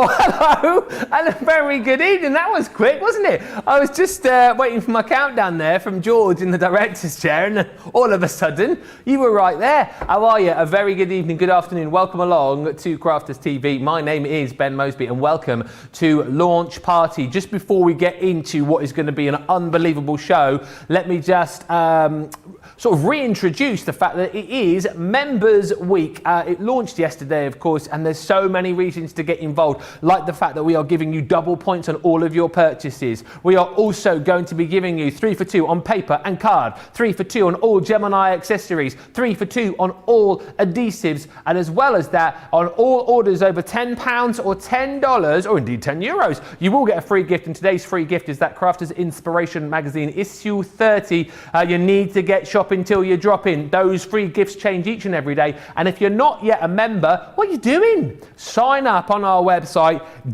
Oh, hello, and a very good evening. That was quick, wasn't it? I was just waiting for my countdown there from George in the director's chair, and all of a sudden, you were right there. How are you? A very good evening, good afternoon. Welcome along to Crafters TV. My name is Ben Moseby, and welcome to Launch Party. Just before we get into what is going to be an unbelievable show, let me just sort of reintroduce the fact that it is Members Week. It launched yesterday, of course, and there's so many reasons to get involved, like the fact that we are giving you double points on all of your purchases. We are also going to be giving you 3 for 2 on paper and card, 3 for 2 on all Gemini accessories, 3 for 2 on all adhesives, and as well as that, on all orders over £10 or $10, or indeed €10, you will get a free gift, and today's free gift is that Crafters Inspiration Magazine issue 30. You need to get shopping till you drop in. Those free gifts change each and every day, and if you're not yet a member, what are you doing? Sign up on our website,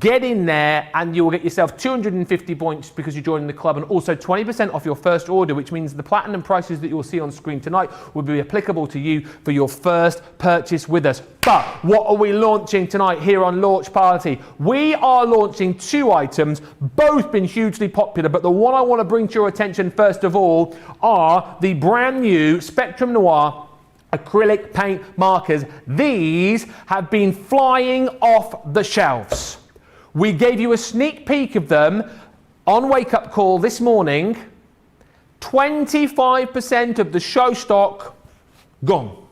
get in there, and you will get yourself 250 points because you're joining the club, and also 20% off your first order, which means the platinum prices that you'll see on screen tonight will be applicable to you for your first purchase with us. But what are we launching tonight here on Launch Party? We are launching 2 items, both been hugely popular, but the one I want to bring to your attention first of all are the brand new Spectrum Noir acrylic paint markers. These have been flying off the shelves. We gave you a sneak peek of them on Wake Up Call this morning. 25% of the show stock gone.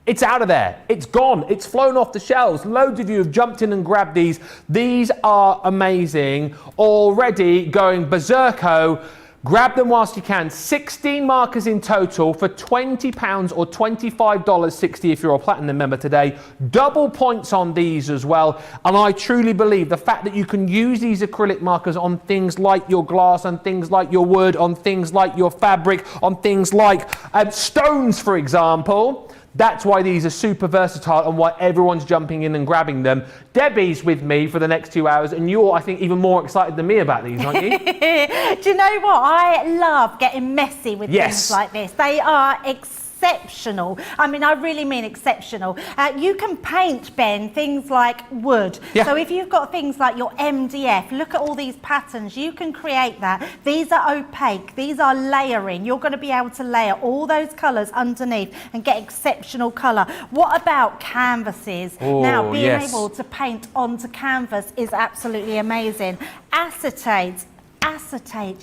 It's out of there. It's gone. It's flown off the shelves. Loads of you have jumped in and grabbed these. These are amazing. Already going berserko. Grab them whilst you can. 16 markers in total for £20 or $25.60 if you're a platinum member today. Double points on these as well. And I truly believe the fact that you can use these acrylic markers on things like your glass, on things like your wood, on things like your fabric, on things like stones, for example. That's why these are super versatile and why everyone's jumping in and grabbing them. Debbie's with me for the next 2 hours, and you're, I think, even more excited than me about these, aren't you? Do you know what? I love getting messy with things like this. They are exceptional. I mean, I really mean exceptional. You can paint, Ben, things like wood. Yeah. So if you've got things like your MDF, look at all these patterns, you can create that. These are opaque, these are layering. You're going to be able to layer all those colours underneath and get exceptional colour. What about canvases? Oh, now, being able to paint onto canvas is absolutely amazing. Acetate,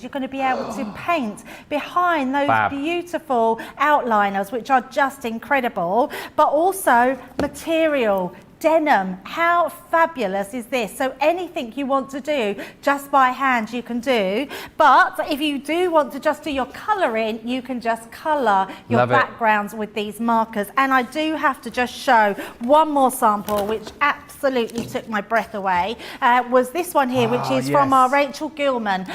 you're going to be able to paint behind those beautiful outliners, which are just incredible, but also material. Denim, how fabulous is this? So anything you want to do just by hand you can do, but if you do want to just do your colouring, you can just colour your backgrounds with these markers. And I do have to just show one more sample which absolutely took my breath away, was this one here, which is from our Rachel Gilman.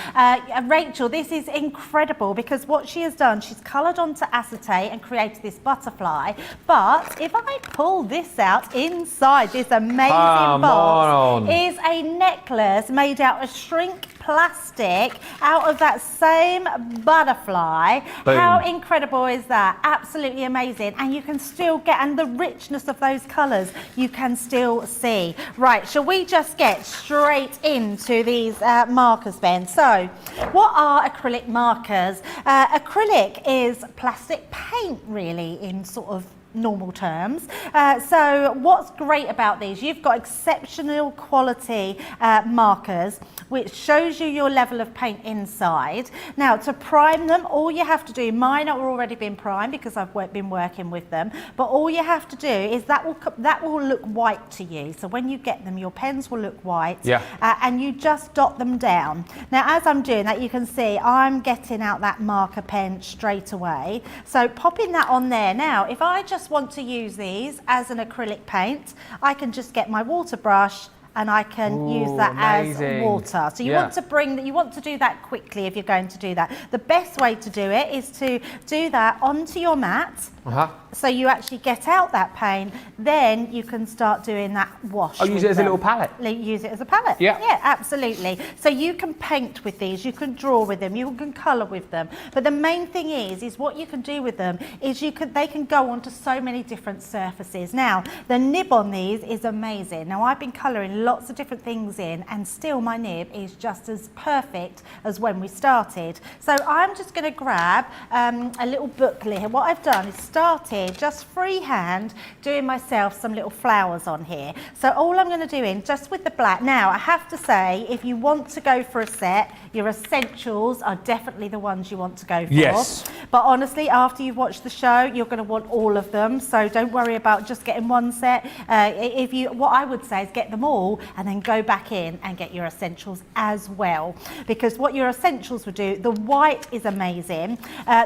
Rachel, this is incredible because what she has done, she's coloured onto acetate and created this butterfly, but if I pull this out inside this amazing box is a necklace made out of shrink plastic out of that same butterfly. Boom. How incredible is that? Absolutely amazing. And you can still get, and the richness of those colours you can still see. Right, shall we just get straight into these markers, Ben? So what are acrylic markers? Acrylic is plastic paint, really, in sort of normal terms. So what's great about these, you've got exceptional quality markers which shows you your level of paint inside. Now to prime them, all you have to do, mine are already been primed because I've been working with them, but all you have to do is that will look white to you. So when you get them, your pens will look white, and you just dot them down. Now as I'm doing that, you can see I'm getting out that marker pen straight away. So popping that on there. Now if I just want to use these as an acrylic paint, I can just get my water brush and I can use that as water. So you want to do that quickly if you're going to do that. The best way to do it is to do that onto your mat. So you actually get out that paint, then you can start doing that wash. Use it as a little palette. Use it as a palette. Yeah. Yeah, absolutely. So you can paint with these, you can draw with them, you can colour with them. But the main thing is what you can do with them is they can go onto so many different surfaces. Now, the nib on these is amazing. Now, I've been colouring lots of different things in, and still my nib is just as perfect as when we started. So I'm just going to grab a little booklet here. What I've done is started just freehand doing myself some little flowers on here. So all I'm going to do just with the black. Now, I have to say, if you want to go for a set, your essentials are definitely the ones you want to go for. Yes. But honestly, after you've watched the show, you're going to want all of them. So don't worry about just getting one set. What I would say is get them all and then go back in and get your essentials as well. Because what your essentials will do, the white is amazing.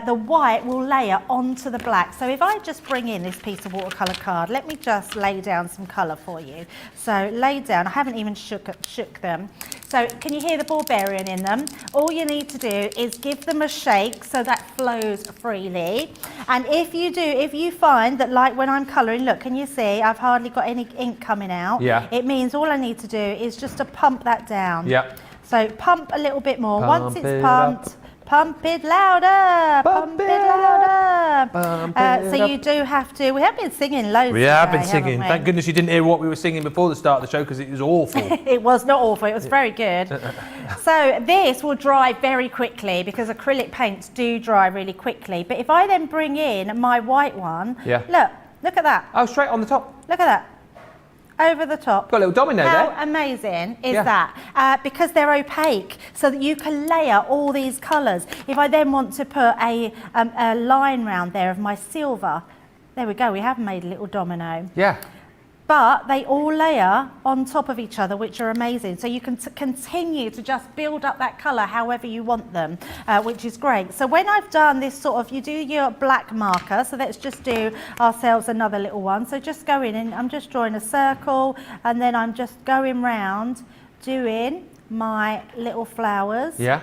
The white will layer onto the black. So if I just bring in this piece of watercolour card, let me just lay down some colour for you. So lay down, I haven't even shook them. So can you hear the ball bearing in them? All you need to do is give them a shake so that flows freely. And if you find that, like when I'm colouring, look, can you see I've hardly got any ink coming out? Yeah. It means all I need to do is just to pump that down. Yeah. So pump a little bit more. Once it's pumped, pump it louder, pump it louder. So you do have to, we have been singing loads We today, have been singing. haven't we? Thank goodness you didn't hear what we were singing before the start of the show, because it was awful. It was not awful, it was very good. So this will dry very quickly because acrylic paints do dry really quickly. But if I then bring in my white one, look at that. Oh, straight on the top. Look at that. Over the top. Got a little domino there. How amazing is that? Because they're opaque, so that you can layer all these colours. If I then want to put a line round there of my silver, there we go, we have made a little domino. Yeah. But they all layer on top of each other, which are amazing. So you can continue to just build up that colour however you want them, which is great. So when I've done this sort of, you do your black marker, so let's just do ourselves another little one. So just go in and I'm just drawing a circle, and then I'm just going round doing my little flowers. Yeah.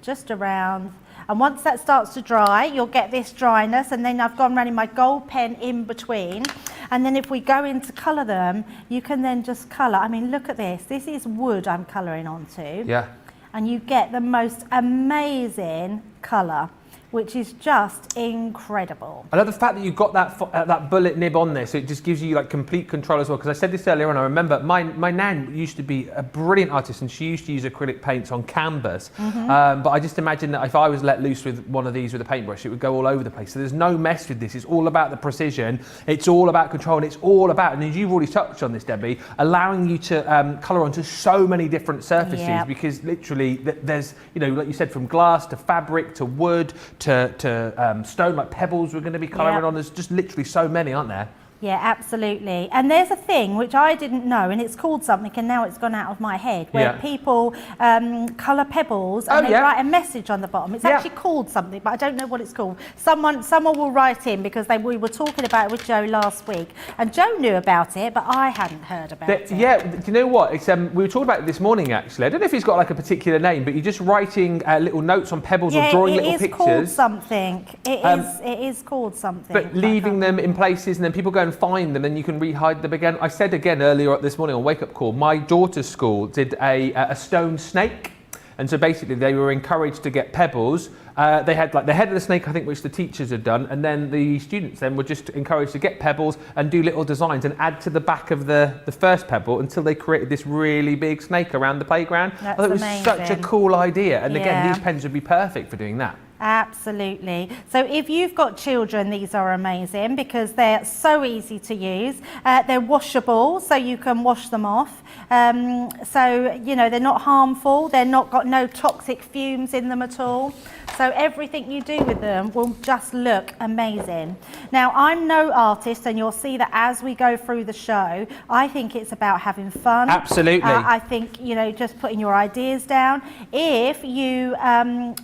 Just around. And once that starts to dry, you'll get this dryness, and then I've gone running my gold pen in between. And then if we go in to colour them, you can then just colour. I mean, look at this. This is wood I'm colouring onto. Yeah. And you get the most amazing colour, which is just incredible. I love the fact that you've got that bullet nib on there, so it just gives you like complete control as well. Because I said this earlier on, I remember my nan used to be a brilliant artist, and she used to use acrylic paints on canvas. But I just imagine that if I was let loose with one of these with a paintbrush, it would go all over the place. So there's no mess with this. It's all about the precision. It's all about control, and it's all about, and as you've already touched on this, Debbie, allowing you to colour onto so many different surfaces. Because literally there's, you know, like you said, from glass to fabric to wood to stone, like pebbles we're going to be colouring on. There's just literally so many, aren't there? Yeah, absolutely. And there's a thing which I didn't know, and it's called something, and now it's gone out of my head, where people colour pebbles and they write a message on the bottom. It's actually called something, but I don't know what it's called. Someone will write in, because we were talking about it with Joe last week, and Joe knew about it, but I hadn't heard about it. Yeah, do you know what? It's, we were talking about it this morning, actually. I don't know if he's got like a particular name, but you're just writing little notes on pebbles or drawing little pictures. It is called something. It is called something. But leaving them in places, and then people go and find them, and you can rehide them again. I said again earlier this morning on Wake Up Call, my daughter's school did a stone snake, and so basically they were encouraged to get pebbles. They had like the head of the snake, I think, which the teachers had done, and then the students then were just encouraged to get pebbles and do little designs and add to the back of the first pebble until they created this really big snake around the playground. That's I thought it was amazing. such a cool idea, and again, these pens would be perfect for doing that. Absolutely. So if you've got children, these are amazing because they're so easy to use. They're washable, so you can wash them off. So, you know, they're not harmful. They're not got no toxic fumes in them at all. So everything you do with them will just look amazing. Now, I'm no artist, and you'll see that as we go through the show. I think it's about having fun. Absolutely. I think, you know, just putting your ideas down. If you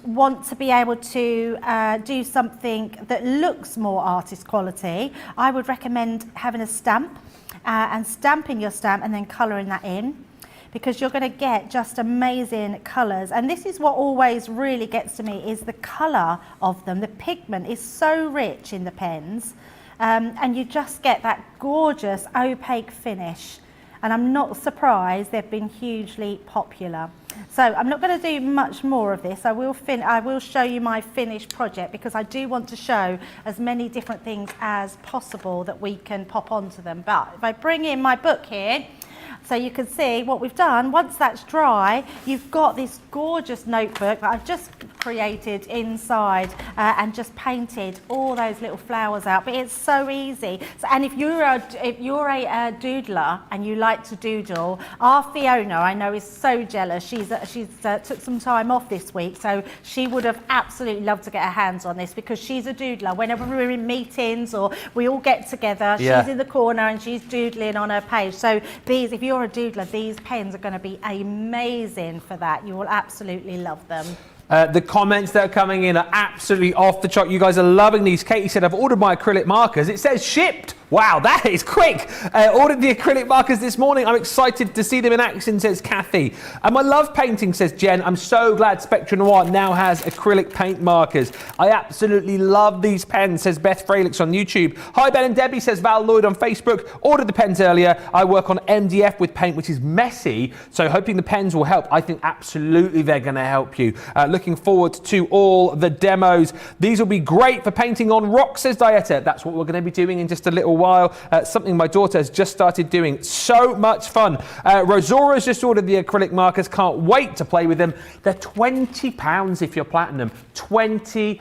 want to be able to do something that looks more artist quality, I would recommend having a stamp and stamping your stamp and then colouring that in. because you're going to get just amazing colours. And this is what always really gets to me, is the colour of them. The pigment is so rich in the pens, and you just get that gorgeous opaque finish. And I'm not surprised they've been hugely popular. So I'm not going to do much more of this. I will show you my finished project, because I do want to show as many different things as possible that we can pop onto them. But if I bring in my book here, so you can see what we've done. Once that's dry, you've got this gorgeous notebook that I've just created inside and just painted all those little flowers out. But it's so easy. So, and if you're a doodler and you like to doodle, our Fiona, I know, is so jealous. She's took some time off this week, so she would have absolutely loved to get her hands on this, because she's a doodler. Whenever we're in meetings or we all get together, she's in the corner and she's doodling on her page. So these, if you're a doodler, these pens are going to be amazing for that. You will absolutely love them. The comments that are coming in are absolutely off the chart. You guys are loving these. Katie said, I've ordered my acrylic markers. It says shipped. Wow, that is quick. Ordered the acrylic markers this morning. I'm excited to see them in action, says Kathy. And I love painting, says Jen. I'm so glad Spectra Noir now has acrylic paint markers. I absolutely love these pens, says Beth Fralix on YouTube. Hi, Ben and Debbie, says Val Lloyd on Facebook. Ordered the pens earlier. I work on MDF with paint, which is messy, so hoping the pens will help. I think absolutely they're going to help you. Looking forward to all the demos. These will be great for painting on rocks, says Dieta. That's what we're going to be doing in just a little while. Something my daughter has just started doing. So much fun. Rosora's just ordered the acrylic markers. Can't wait to play with them. They're £20 if you're platinum. £20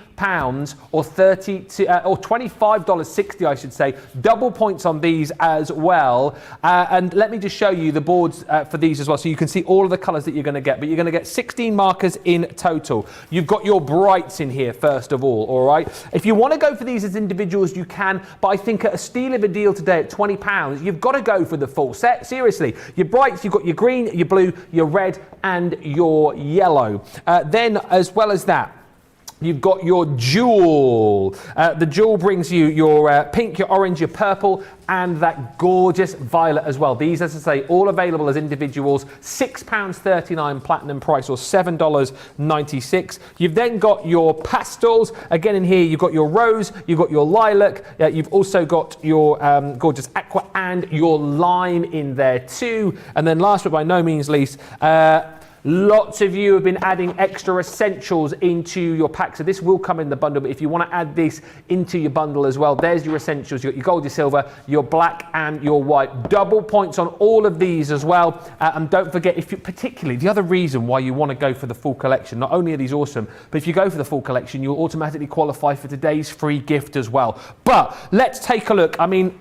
or or $25.60, I should say. Double points on these as well. And let me just show you the boards for these as well, so you can see all of the colours that you're going to get. But you're going to get 16 markers in total. You've got your brights in here first of all right? If you want to go for these as individuals, you can, but I think at a steal of a deal today at £20, you've got to go for the full set. Seriously, your brights, you've got your green, your blue, your red and your yellow. Then as well as that, you've got your jewel. The jewel brings you your pink, your orange, your purple, and that gorgeous violet as well. These, as I say, all available as individuals. £6.39 platinum price, or $7.96. You've then got your pastels. Again, in here, you've got your rose, you've got your lilac, you've also got your gorgeous aqua and your lime in there too. And then last but by no means least, lots of you have been adding extra essentials into your pack, so this will come in the bundle, but if you want to add this into your bundle as well, there's your essentials. You've got your gold, your silver, your black and your white. Double points on all of these as well. And don't forget, if you particularly, the other reason why you want to go for the full collection, not only are these awesome, but if you go for the full collection, you'll automatically qualify for today's free gift as well. But let's take a look. I mean,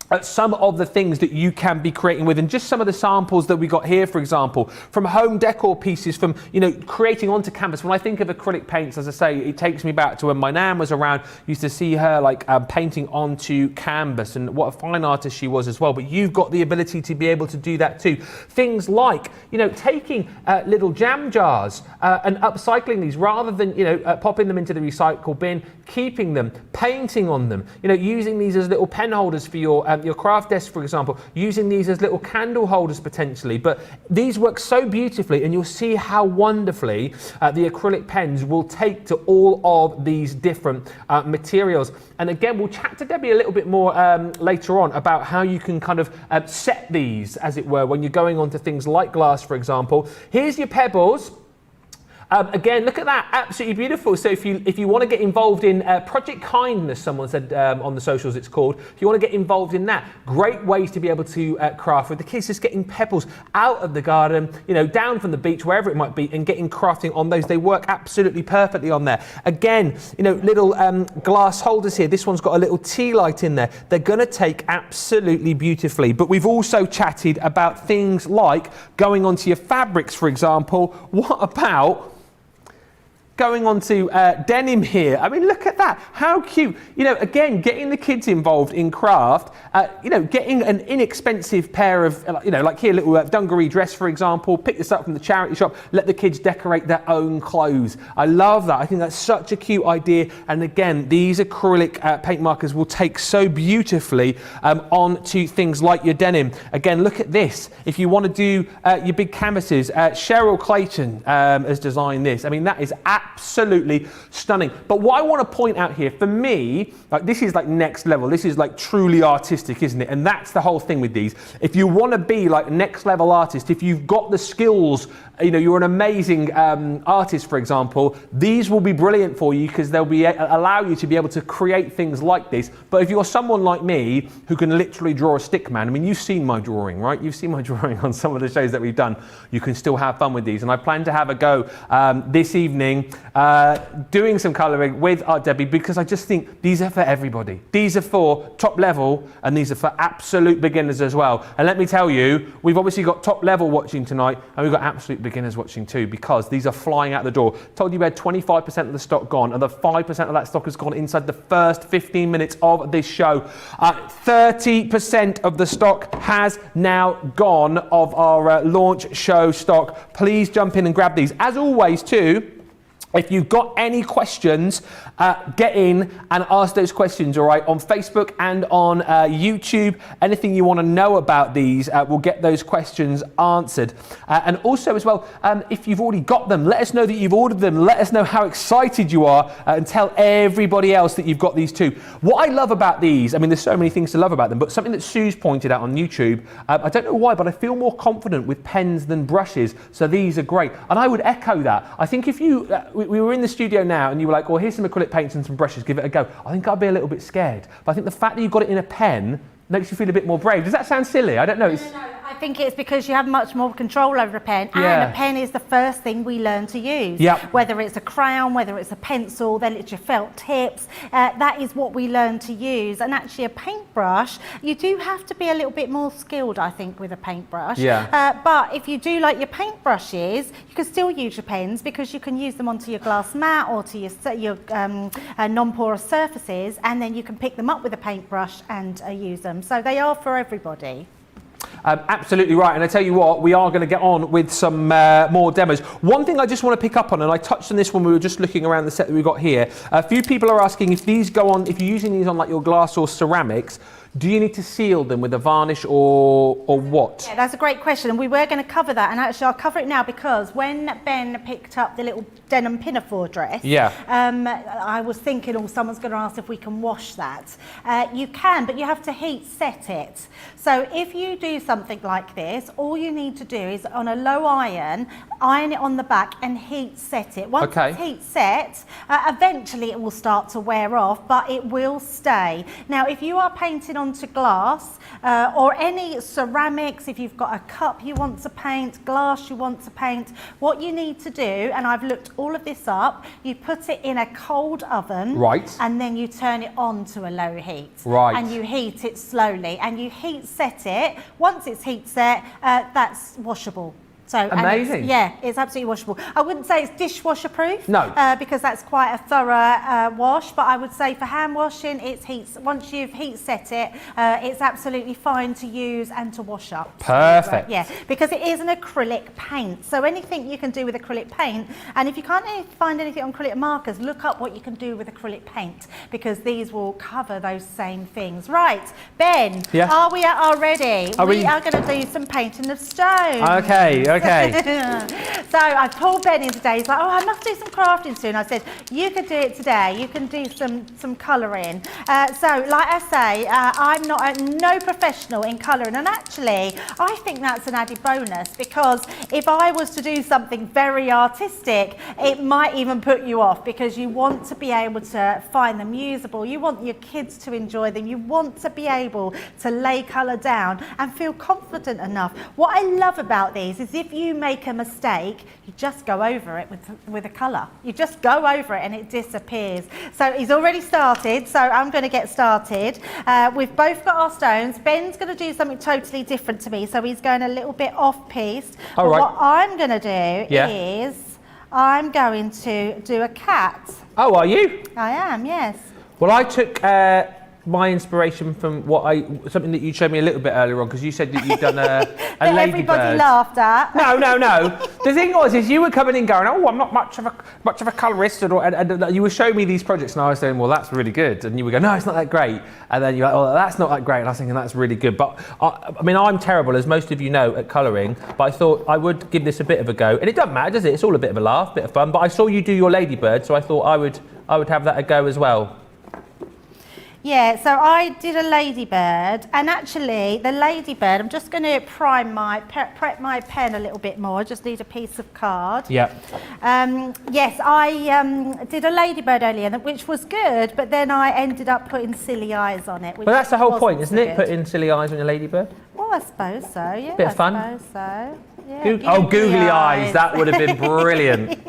at some of the things that you can be creating with, and just some of the samples that we got here, for example, from home decor pieces, from, you know, creating onto canvas. When I think of acrylic paints, as I say, it takes me back to when my nan was around. Used to see her like painting onto canvas, and what a fine artist she was as well. But you've got the ability to be able to do that too. Things like, you know, taking little jam jars and upcycling these, rather than, you know, popping them into the recycle bin, keeping them, painting on them, you know, using these as little pen holders for your craft desk, for example, using these as little candle holders potentially. But these work so beautifully, and you'll see how wonderfully the acrylic pens will take to all of these different materials. And again, we'll chat to Debbie a little bit more later on about how you can kind of set these, as it were, when you're going on to things like glass, for example. Here's your pebbles. Again, look at that, absolutely beautiful. So if you want to get involved in Project Kindness, someone said on the socials it's called, if you want to get involved in that, great ways to be able to craft with the kids, just getting pebbles out of the garden, you know, down from the beach, wherever it might be, and getting crafting on those. They work absolutely perfectly on there. Again, you know, little glass holders here. This one's got a little tea light in there. They're going to take absolutely beautifully. But we've also chatted about things like going onto your fabrics, for example. What about going on to denim here. I mean, look at that. How cute. You know, again, getting the kids involved in craft, you know, getting an inexpensive pair of, you know, like here, little dungaree dress, for example, pick this up from the charity shop, let the kids decorate their own clothes. I love that. I think that's such a cute idea. And again, these acrylic paint markers will take so beautifully onto things like your denim. Again, look at this. If you want to do your big canvases, Cheryl Clayton has designed this. I mean, that is absolutely stunning. But what I want to point out here, for me, like, this is like next level. This is like truly artistic, isn't it? And that's the whole thing with these. If you want to be like next level artist, if you've got the skills, you know, you're an amazing artist, for example, these will be brilliant for you because they'll be allow you to be able to create things like this. But if you're someone like me who can literally draw a stick man, I mean, you've seen my drawing, right? You've seen my drawing on some of the shows that we've done. You can still have fun with these. And I plan to have a go this evening doing some colouring with Art Debbie, because I just think these are for everybody. These are for top level and these are for absolute beginners as well. And let me tell you, we've obviously got top level watching tonight and we've got absolute beginners watching too, because these are flying out the door. Told you we had 25% of the stock gone, and the 5% of that stock has gone inside the first 15 minutes of this show. 30% of the stock has now gone of our launch show stock. Please jump in and grab these. As always too, if you've got any questions, get in and ask those questions, all right, on Facebook and on YouTube. Anything you want to know about these, we'll get those questions answered. And also as well, if you've already got them, let us know that you've ordered them. Let us know how excited you are, and tell everybody else that you've got these too. What I love about these, I mean, there's so many things to love about them, but something that Sue's pointed out on YouTube, I don't know why, but I feel more confident with pens than brushes, so these are great. And I would echo that. I think if you... we were in the studio now and you were like, well, here's some acrylic paints and some brushes, give it a go. I think I'd be a little bit scared. But I think the fact that you've got it in a pen makes you feel a bit more brave. Does that sound silly? I don't know. No. I think it's because you have much more control over a pen, and a pen is the first thing we learn to use. Yep. Whether it's a crayon, whether it's a pencil, then it's your felt tips. That is what we learn to use. And actually a paintbrush, you do have to be a little bit more skilled, I think, with a paintbrush. Yeah. But if you do like your paintbrushes, you can still use your pens, because you can use them onto your glass mat or to your non-porous surfaces, and then you can pick them up with a paintbrush and use them. So they are for everybody. Absolutely right, and I tell you what, we are going to get on with some more demos. One thing I just want to pick up on, and I touched on this when we were just looking around the set that we've got here. A few people are asking if these go on, if you're using these on like your glass or ceramics, do you need to seal them with a varnish or what? Yeah, that's a great question, and we were going to cover that, and actually I'll cover it now, because when Ben picked up the little denim pinafore dress, I was thinking, oh, someone's going to ask if we can wash that. You can, but you have to heat set it. So if you do something like this, all you need to do is on a low iron it on the back and heat set it. Once it's heat set, eventually it will start to wear off, but it will stay. Now, if you are painting onto glass or any ceramics, if you've got a cup you want to paint, glass you want to paint, what you need to do, and I've looked all of this up, you put it in a cold oven, and then you turn it on to a low heat, and you heat it slowly, and you heat set it. Once it's heat set, that's washable. So amazing. It's absolutely washable. I wouldn't say it's dishwasher proof, no, because that's quite a thorough wash. But I would say for hand washing, it's once you've heat set it, it's absolutely fine to use and to wash up. Perfect. So, because it is an acrylic paint. So anything you can do with acrylic paint, and if you can't find anything on acrylic markers, look up what you can do with acrylic paint, because these will cover those same things. Right, Ben, are we at our ready? We are going to do some painting of stone. Okay. So I pulled Ben in today. He's like, oh, I must do some crafting soon. I said, you can do it today. You can do some colouring. So like I say, I'm no professional in colouring. And actually, I think that's an added bonus, because if I was to do something very artistic, it might even put you off, because you want to be able to find them usable. You want your kids to enjoy them. You want to be able to lay colour down and feel confident enough. What I love about these is if you make a mistake, you just go over it with a colour. You just go over it and it disappears. So he's already started, so I'm going to get started. We've both got our stones. Ben's going to do something totally different to me, so he's going a little bit off-piste. What I'm going to do is I'm going to do a cat. Oh, are you? I am, yes. Well, I took my inspiration from something that you showed me a little bit earlier on, because you said that you'd done a that ladybird. Everybody laughed at. No. The thing was, is you were coming in going, oh, I'm not much of a colourist, and you were showing me these projects, and I was saying, well, that's really good, and you would go, no, it's not that great, and then you're like, oh, that's not that great, and I was thinking, that's really good. But I mean, I'm terrible, as most of you know, at colouring, but I thought I would give this a bit of a go, and it doesn't matter, does it? It's all a bit of a laugh, bit of fun. But I saw you do your ladybird, so I thought I would have that a go as well. Yeah, so I did a ladybird, and actually the ladybird, I'm just going to prep my pen a little bit more. I just need a piece of card. Yeah. Yes, I did a ladybird earlier, which was good, but then I ended up putting silly eyes on it. Well, that's the whole point, isn't it? Putting silly eyes on your ladybird? Well, I suppose so, yeah. Bit of fun. I suppose so. Yeah, googly eyes, that would have been brilliant.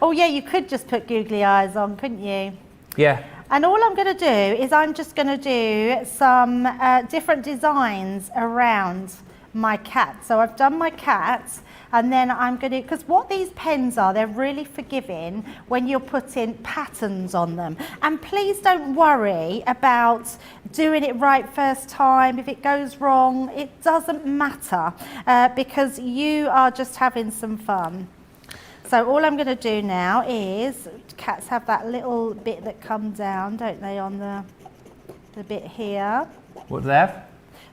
Oh yeah, you could just put googly eyes on, couldn't you? Yeah. And all I'm going to do is I'm just going to do some different designs around my cat. So I've done my cat, and then I'm going to, because what these pens are, they're really forgiving when you're putting patterns on them. And please don't worry about doing it right first time. If it goes wrong, it doesn't matter, because you are just having some fun. So all I'm going to do now is, cats have that little bit that comes down, don't they, on the bit here. What do they have?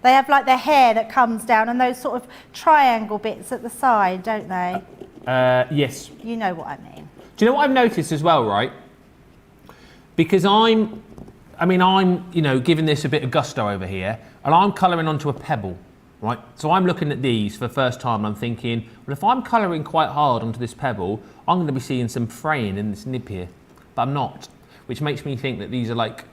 They have like their hair that comes down, and those sort of triangle bits at the side, don't they? Yes. You know what I mean. Do you know what I've noticed as well, right? Because I'm giving this a bit of gusto over here, and I'm colouring onto a pebble. Right, so I'm looking at these for the first time, and I'm thinking, well, if I'm colouring quite hard onto this pebble, I'm going to be seeing some fraying in this nib here, but I'm not, which makes me think that these are like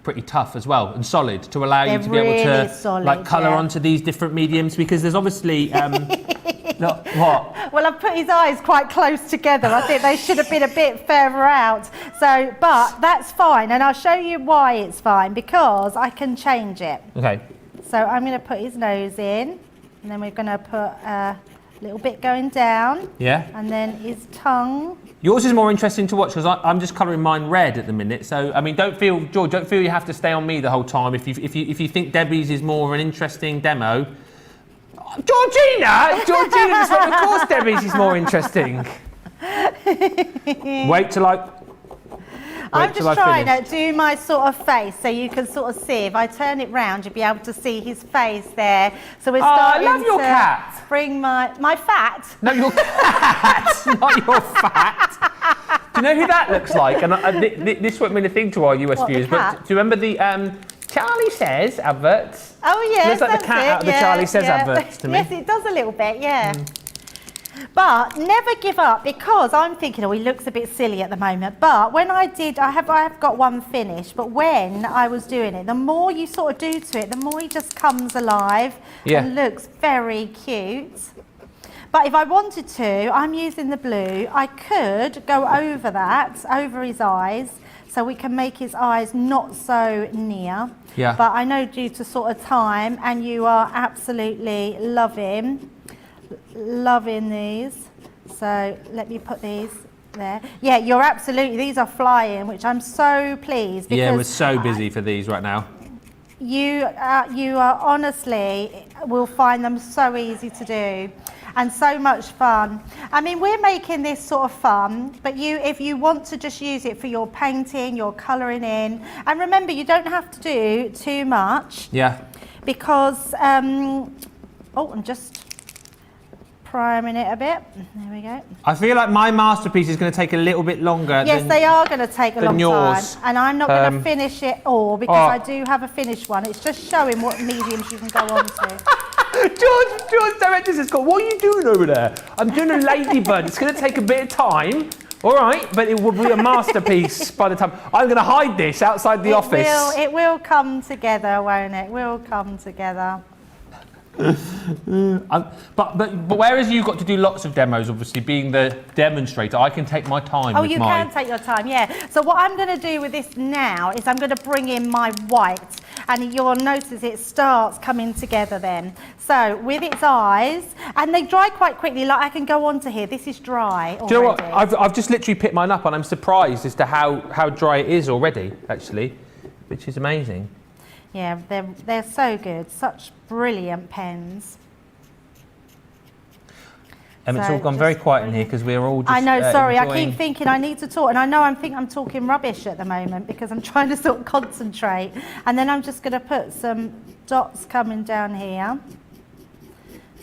pretty tough as well and solid to allow you to be able to solid, colour onto these different mediums, because there's obviously what? Well, I've put his eyes quite close together. I think they should have been a bit further out. So, but that's fine, and I'll show you why it's fine, because I can change it. Okay. So I'm going to put his nose in, and then we're going to put a little bit going down. Yeah. And then his tongue. Yours is more interesting to watch, because I'm just colouring mine red at the minute. So I mean, George, don't feel you have to stay on me the whole time. If you think Debbie's is more an interesting demo, Georgina, just went, of course Debbie's is more interesting. Wait till I'm just trying to do my sort of face, so you can sort of see. If I turn it round, you'll be able to see his face there. So we're starting I love your cat. Bring my fat. No, your cat, not your fat. Do you know who that looks like? And this won't mean a thing to our US viewers, but do you remember the Charlie Says adverts? Oh yes, looks like the cat out of the Charlie Says adverts to me. Yes, it does a little bit, yeah. But never give up, because I'm thinking, oh, he looks a bit silly at the moment. But when I have got one finished. But when I was doing it, the more you sort of do to it, the more he just comes alive and looks very cute. But if I wanted to, I'm using the blue. I could go over that, over his eyes, so we can make his eyes not so near. Yeah. But I know due to sort of time, and you are absolutely loving these, so let me put these there. Yeah, you're absolutely, these are flying, which I'm so pleased, because yeah, we're so busy for these right now. You are honestly will find them so easy to do and so much fun. I mean, we're making this sort of fun, but if you want to just use it for your painting, your colouring in, and remember, you don't have to do too much. Yeah. Because I'm just priming it a bit. There we go. I feel like my masterpiece is going to take a little bit longer. Yes, they are going to take a long time, and I'm not going to finish it all, because I do have a finished one. It's just showing what mediums you can go on to. George director says, "What are you doing over there?" I'm doing a ladybird. It's going to take a bit of time. All right, but it will be a masterpiece by the time. I'm going to hide this outside the office. It will come together, won't it? It will come together. But whereas you've got to do lots of demos, obviously being the demonstrator, I can take my time. Oh, you can take your time, yeah. So what I'm going to do with this now is I'm going to bring in my white, and you'll notice it starts coming together then. So with its eyes, and they dry quite quickly, like I can go on to here, this is dry already. Do you know what, I've just literally picked mine up and I'm surprised as to how dry it is already, actually, which is amazing. Yeah, they're so good, such brilliant pens. It's all gone very quiet in here because we're all just I know, sorry, enjoying... I keep thinking I need to talk, and I know I'm talking rubbish at the moment because I'm trying to sort of concentrate. And then I'm just going to put some dots coming down here.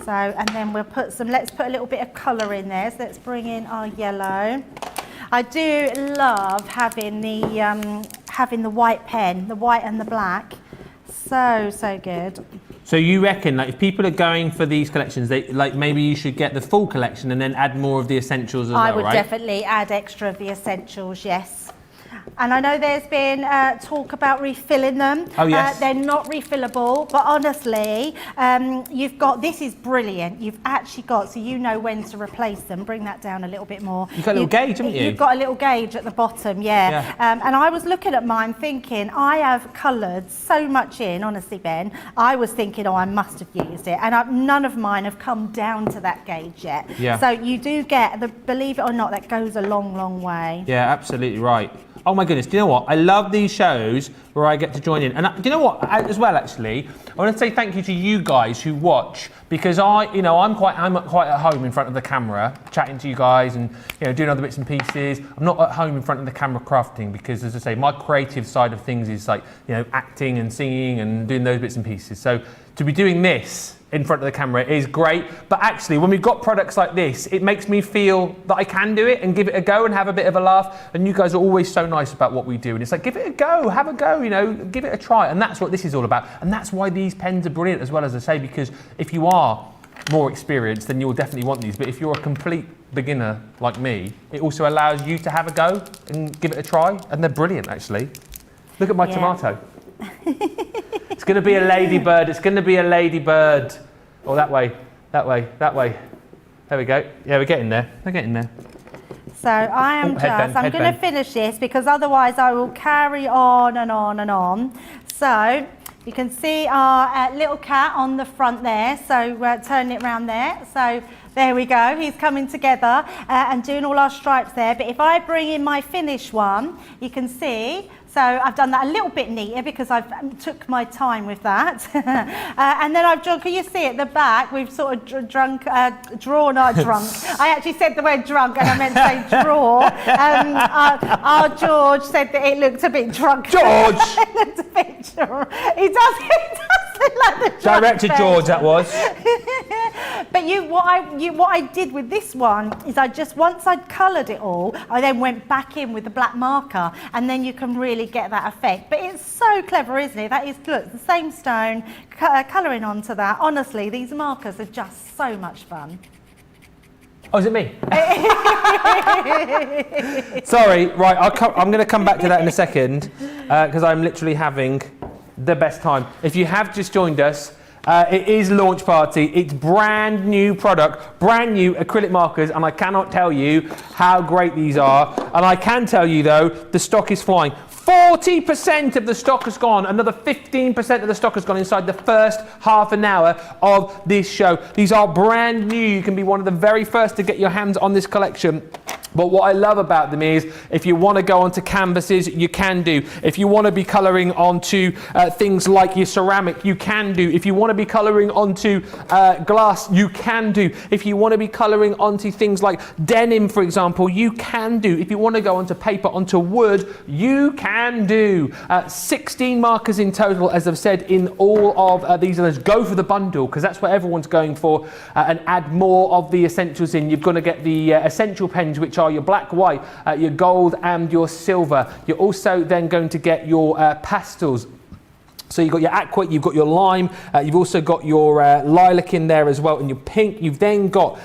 So, and then we'll put some, let's put a little bit of colour in there. So let's bring in our yellow. I do love having the white pen, the white and the black. So good. So you reckon, like, if people are going for these collections, they like maybe you should get the full collection and then add more of the essentials as well, right? I would definitely add extra of the essentials, yes. And I know there's been talk about refilling them. Oh, yes. They're not refillable, but honestly, you've got, this is brilliant. You've actually got, so you know when to replace them. Bring that down a little bit more. You've got a little gauge, haven't you? You've got a little gauge at the bottom, yeah. And I was looking at mine thinking, I have coloured so much in, honestly, Ben. I was thinking, oh, I must have used it. And none of mine have come down to that gauge yet. Yeah. So you do get, believe it or not, that goes a long, long way. Yeah, absolutely right. Oh my goodness, do you know what? I love these shows where I get to join in. And do you know what, as well, actually, I want to say thank you to you guys who watch, because I'm quite at home in front of the camera, chatting to you guys and, doing other bits and pieces. I'm not at home in front of the camera crafting because, as I say, my creative side of things is like, acting and singing and doing those bits and pieces. So to be doing this in front of the camera is great, but actually when we've got products like this, it makes me feel that I can do it and give it a go and have a bit of a laugh. And you guys are always so nice about what we do, and it's like, give it a go, have a go, give it a try. And that's what this is all about, and that's why these pens are brilliant as well, as I say, because if you are more experienced, then you'll definitely want these. But if you're a complete beginner like me, it also allows you to have a go and give it a try, and they're brilliant actually. Look at my tomato. It's going to be a ladybird. It's going to be a ladybird. Oh, that way, that way, that way. There we go. Yeah, we're getting there. We're getting there. So I am I'm going to finish this because otherwise I will carry on and on and on. So you can see our little cat on the front there. So we're turning it around there. So there we go. He's coming together and doing all our stripes there. But if I bring in my finished one, you can see. So I've done that a little bit neater because I've took my time with that. And then I've drawn, can you see at the back, we've sort of drawn our drunk. I actually said the word drunk and I meant to say draw. Our George said that it looked a bit drunk. George! It looked a bit drunk. He does like the drunk Director face. George, that was. But what I did with this one is once I'd coloured it all, I then went back in with the black marker, and then you can really get that effect. But it's so clever, isn't it? That is, look, the same stone, colouring onto that. Honestly, these markers are just so much fun. Oh, is it me? Sorry, right, I'm going to come back to that in a second because I'm literally having the best time. If you have just joined us, it is launch party. It's brand new product, brand new acrylic markers, and I cannot tell you how great these are. And I can tell you though, the stock is flying. 40% of the stock has gone. Another 15% of the stock has gone inside the first half an hour of this show. These are brand new. You can be one of the very first to get your hands on this collection. But what I love about them is if you want to go onto canvases, you can do. If you want to be colouring onto things like your ceramic, you can do. If you want to be colouring onto glass, you can do. If you want to be colouring onto things like denim, for example, you can do. If you want to go onto paper, onto wood, you can do. 16 markers in total, as I've said, in all of these. Go for the bundle, because that's what everyone's going for, and add more of the essentials in. You're going to get the essential pens, which are your black, white, your gold and your silver. You're also then going to get your pastels. So you've got your aqua, you've got your lime, you've also got your lilac in there as well, and your pink. You've then got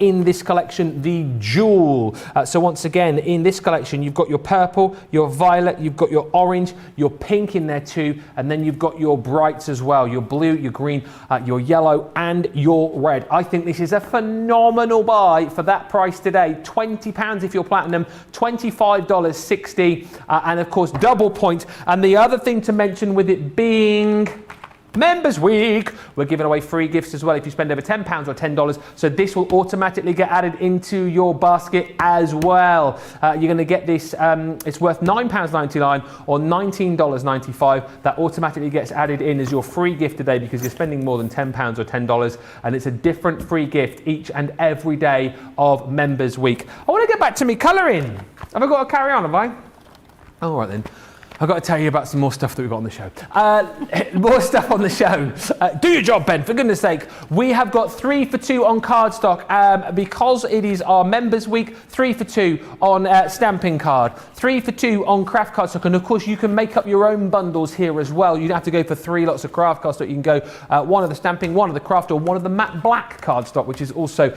in this collection the jewel. So once again, in this collection, you've got your purple, your violet, you've got your orange, your pink in there too, and then you've got your brights as well, your blue, your green, your yellow, and your red. I think this is a phenomenal buy for that price today. £20 if you're platinum, $25.60, and of course double point. And the other thing to mention with it being being Members Week, we're giving away free gifts as well if you spend over £10 or $10. So this will automatically get added into your basket as well. You're going to get this, it's worth £9.99 or $19.95. That automatically gets added in as your free gift today because you're spending more than £10 or $10. And it's a different free gift each and every day of Members Week. I want to get back to me colouring. Have I got to carry on, have I? All right then. I've got to tell you about some more stuff that we've got on the show. More stuff on the show. Do your job, Ben, for goodness sake. We have got 3 for 2 on cardstock because it is our Members Week. 3 for 2 on stamping card. 3 for 2 on craft cardstock. And of course, you can make up your own bundles here as well. You don't have to go for 3 lots of craft cardstock. You can go one of the stamping, one of the craft, or one of the matte black cardstock, which is also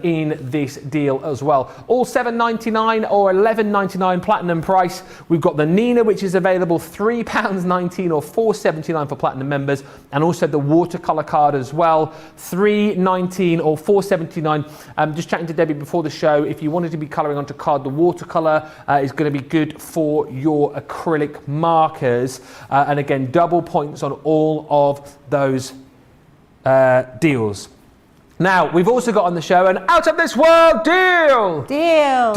in this deal as well. All $7.99 or $11.99 platinum price. We've got the Nina, which is available £3.19 or $4.79 for platinum members, and also the watercolor card as well, $3.19 or $4.79. Just chatting to Debbie before the show, if you wanted to be colouring onto card, the watercolor is going to be good for your acrylic markers, and again, double points on all of those deals. Now, we've also got on the show an out of this world deal. Deal.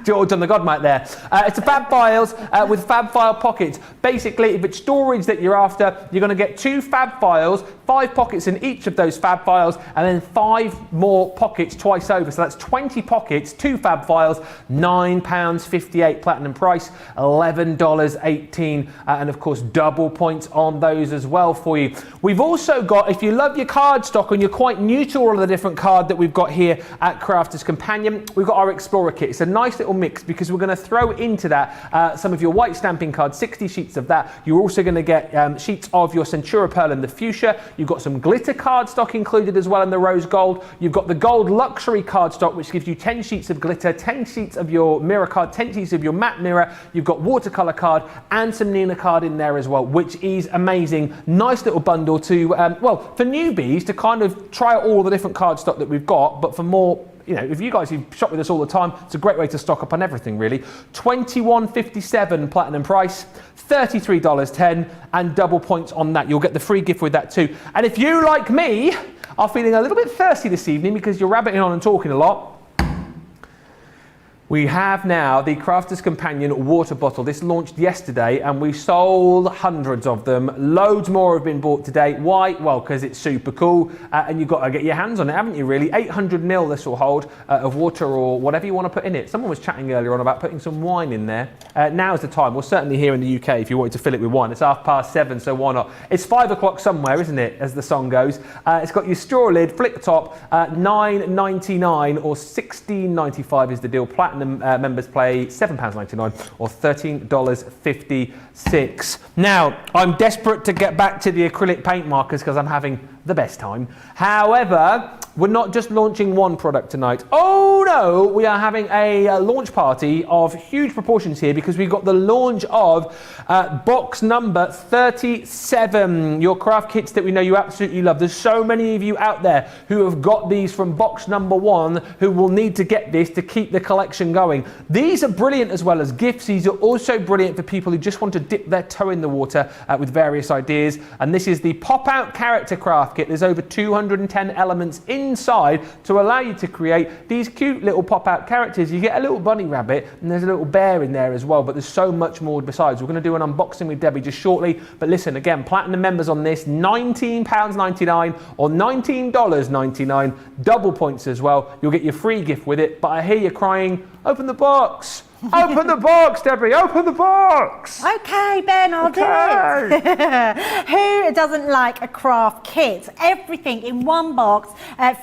George on the Godmite there. It's a Fab Files with Fab File pockets. Basically, if it's storage that you're after, you're going to get 2 Fab Files, 5 pockets in each of those Fab Files, and then 5 more pockets twice over. So that's 20 pockets, 2 Fab Files, £9.58 platinum price, $11.18, and of course double points on those as well for you. We've also got, if you love your cardstock and you're quite new to all of the different card that we've got here at Crafters Companion, we've got our Explorer kit. It's a nice little mix because we're going to throw into that some of your white stamping cards, 60 sheets of that. You're also going to get sheets of your Centura Pearl and the Fuchsia. You've got some glitter cardstock included as well in the rose gold. You've got the gold luxury cardstock, which gives you 10 sheets of glitter, 10 sheets of your mirror card, 10 sheets of your matte mirror. You've got watercolor card and some Nina card in there as well, which is amazing. Nice little bundle to, well, for newbies to kind of try out all the different cardstock that we've got, but for more, you know, if you guys who shop with us all the time, it's a great way to stock up on everything, really. $21.57 platinum price, $33.10, and double points on that. You'll get the free gift with that too. And if you, like me, are feeling a little bit thirsty this evening because you're rabbiting on and talking a lot, we have now the Crafters Companion water bottle. This launched yesterday and we sold hundreds of them. Loads more have been bought today. Why? Well, because it's super cool and you've got to get your hands on it, haven't you, really? 800 ml this will hold of water or whatever you want to put in it. Someone was chatting earlier on about putting some wine in there. Now's the time. Well, certainly here in the UK, if you wanted to fill it with wine. It's 7:30, so why not? It's 5 o'clock somewhere, isn't it, as the song goes. It's got your straw lid, flip top, $9.99 or $16.95 is the deal. Platinum members play £7.99 or $13.56. Now, I'm desperate to get back to the acrylic paint markers because I'm having the best time. However, we're not just launching one product tonight. Oh no, we are having a launch party of huge proportions here because we've got the launch of box number 37, your craft kits that we know you absolutely love. There's so many of you out there who have got these from box number 1 who will need to get this to keep the collection going. These are brilliant as well as gifts. These are also brilliant for people who just want to dip their toe in the water with various ideas. And this is the pop-out character craft kit. There's over 210 elements inside to allow you to create these cute little pop-out characters. You get a little bunny rabbit and there's a little bear in there as well, but there's so much more besides. We're going to do an unboxing with Debbie just shortly, but listen, again, platinum members on this, £19.99 or $19.99, double points as well. You'll get your free gift with it, but I hear you crying, open the box. Open the box, Debbie, open the box. Okay, Ben, I'll do it. Who doesn't like a craft kit? Everything in one box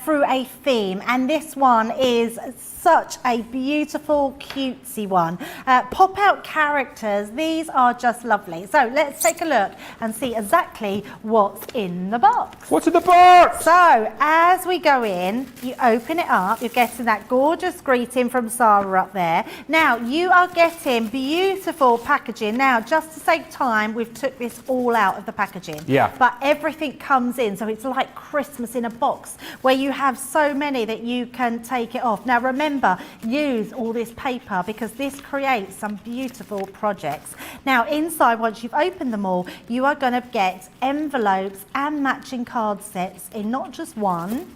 through a theme. And this one is such a beautiful, cutesy one. Pop-out characters, these are just lovely. So let's take a look and see exactly what's in the box. What's in the box? So as we go in, you open it up, you're getting that gorgeous greeting from Sarah up there. Now, you are getting beautiful packaging. Now, just to save time, we've took this all out of the packaging. Yeah. But everything comes in, so it's like Christmas in a box, where you have so many that you can take it off. Now, remember, remember, use all this paper because this creates some beautiful projects. Now inside, once you've opened them all, you are going to get envelopes and matching card sets in not just one,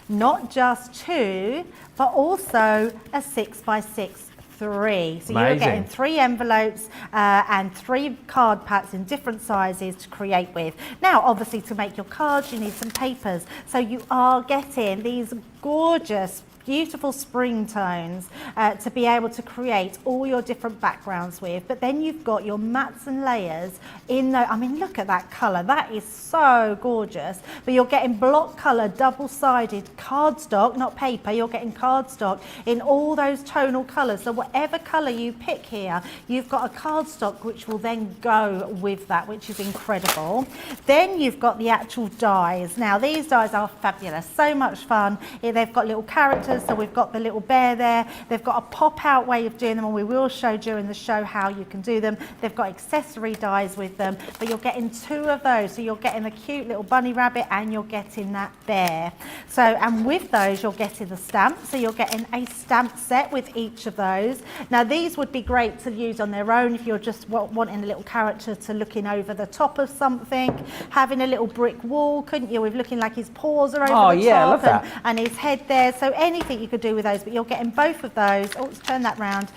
not just two, but also a 6x6 3. So you're getting 3 envelopes and 3 card packs in different sizes to create with. Now, obviously, to make your cards, you need some papers. So you are getting these gorgeous, beautiful spring tones to be able to create all your different backgrounds with. But then you've got your mats and layers in the, I mean, look at that colour. That is so gorgeous. But you're getting block colour, double-sided cardstock, not paper. You're getting cardstock in all those tonal colours. So whatever colour you pick here, you've got a cardstock which will then go with that, which is incredible. Then you've got the actual dies. Now, these dies are fabulous. So much fun. They've got little characters. So we've got the little bear there. They've got a pop-out way of doing them, and we will show during the show how you can do them. They've got accessory dies with them, but you're getting 2 of those. So you're getting the cute little bunny rabbit and you're getting that bear. So, and with those, you're getting the stamps. So you're getting a stamp set with each of those. Now, these would be great to use on their own if you're just wanting a little character to looking over the top of something. Having a little brick wall, couldn't you, with looking like his paws are over the top and his head there. So anything you could do with those, but you're getting both of those. Oh, let's turn that round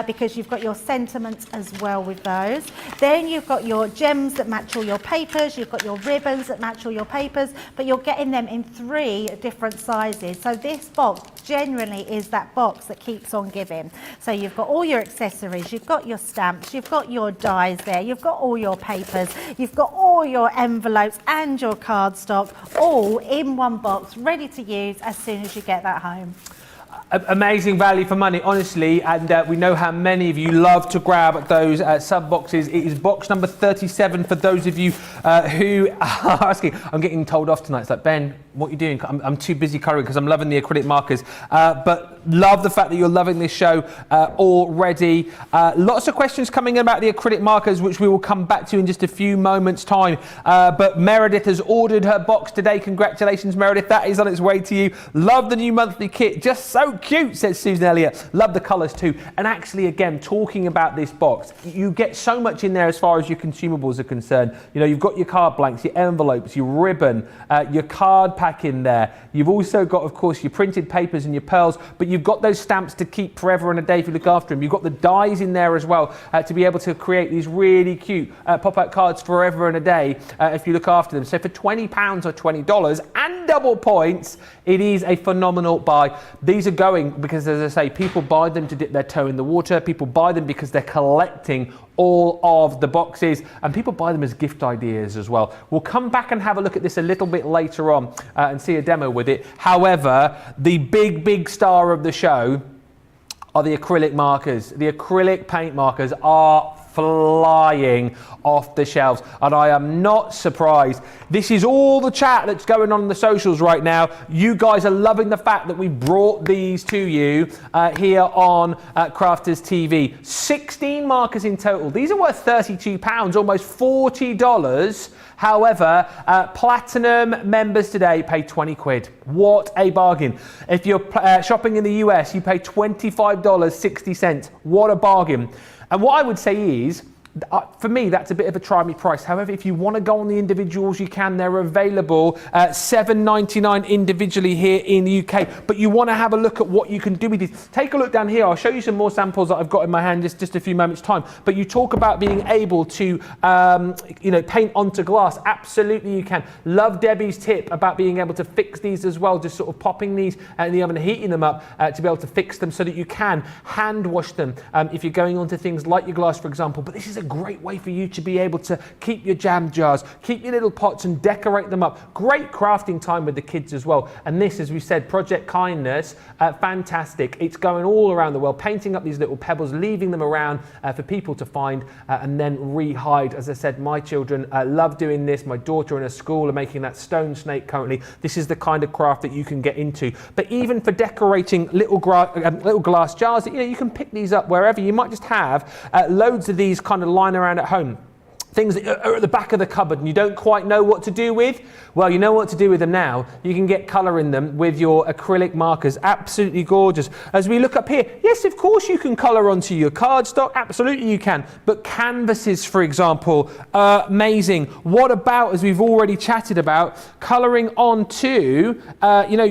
because you've got your sentiments as well with those. Then you've got your gems that match all your papers. You've got your ribbons that match all your papers, but you're getting them in 3 different sizes. So this box generally is that box that keeps on giving. So you've got all your accessories, you've got your stamps, you've got your dies there, you've got all your papers, you've got all your envelopes and your cardstock all in one box, ready to use as soon as you get that home. Amazing value for money, honestly, and we know how many of you love to grab those sub boxes. It is box number 37 for those of you who are asking. I'm getting told off tonight. It's like, Ben, what are you doing? I'm too busy coloring because I'm loving the acrylic markers. But love the fact that you're loving this show already. Lots of questions coming in about the acrylic markers, which we will come back to in just a few moments' time. But Meredith has ordered her box today. Congratulations, Meredith. That is on its way to you. Love the new monthly kit. Just so cute, says Susan Elliott. Love the colours too. And actually, again, talking about this box, you get so much in there as far as your consumables are concerned. You know, you've got your card blanks, your envelopes, your ribbon, your card pack in there. You've also got, of course, your printed papers and your pearls, but you've got those stamps to keep forever and a day if you look after them. You've got the dies in there as well to be able to create these really cute pop-out cards forever and a day if you look after them. So for £20 or $20 and double points, it is a phenomenal buy. These are going because, as I say, people buy them to dip their toe in the water. People buy them because they're collecting all of the boxes, and people buy them as gift ideas as well. We'll come back and have a look at this a little bit later on and see a demo with it. However, the big star of the show are the acrylic markers. The acrylic paint markers are flying off the shelves, and I am not surprised. This is all the chat that's going on the socials right now. You guys are loving the fact that we brought these to you here on Crafters TV. 16 markers in total. These are worth £32, almost $40. However, Platinum members today pay 20 quid. What a bargain. If you're shopping in the US, you pay $25.60. What a bargain. And what I would say is, for me, that's a bit of a try me price. However, if you want to go on the individuals, you can. They're available $7.99 individually here in the UK. But you want to have a look at what you can do with these. Take a look down here. I'll show you some more samples that I've got in my hand just a few moments' time. But you talk about being able to, paint onto glass. Absolutely, you can. Love Debbie's tip about being able to fix these as well. Just sort of popping these in the oven and heating them up to be able to fix them so that you can hand wash them if you're going onto things like your glass, for example. But this is a great way for you to be able to keep your jam jars, keep your little pots and decorate them up. Great crafting time with the kids as well. And this, as we said, Project Kindness, fantastic. It's going all around the world, painting up these little pebbles, leaving them around for people to find and then re-hide. As I said, my children love doing this. My daughter in a school are making that stone snake currently. This is the kind of craft that you can get into. But even for decorating little glass jars, you can pick these up wherever. You might just have loads of these kind of lying around at home. things that are at the back of the cupboard and you don't quite know what to do with? Well, you know what to do with them now. You can get colour in them with your acrylic markers. Absolutely gorgeous. As we look up here, yes, of course you can colour onto your cardstock. Absolutely you can. But canvases, for example, amazing. What about, as we've already chatted about, colouring onto,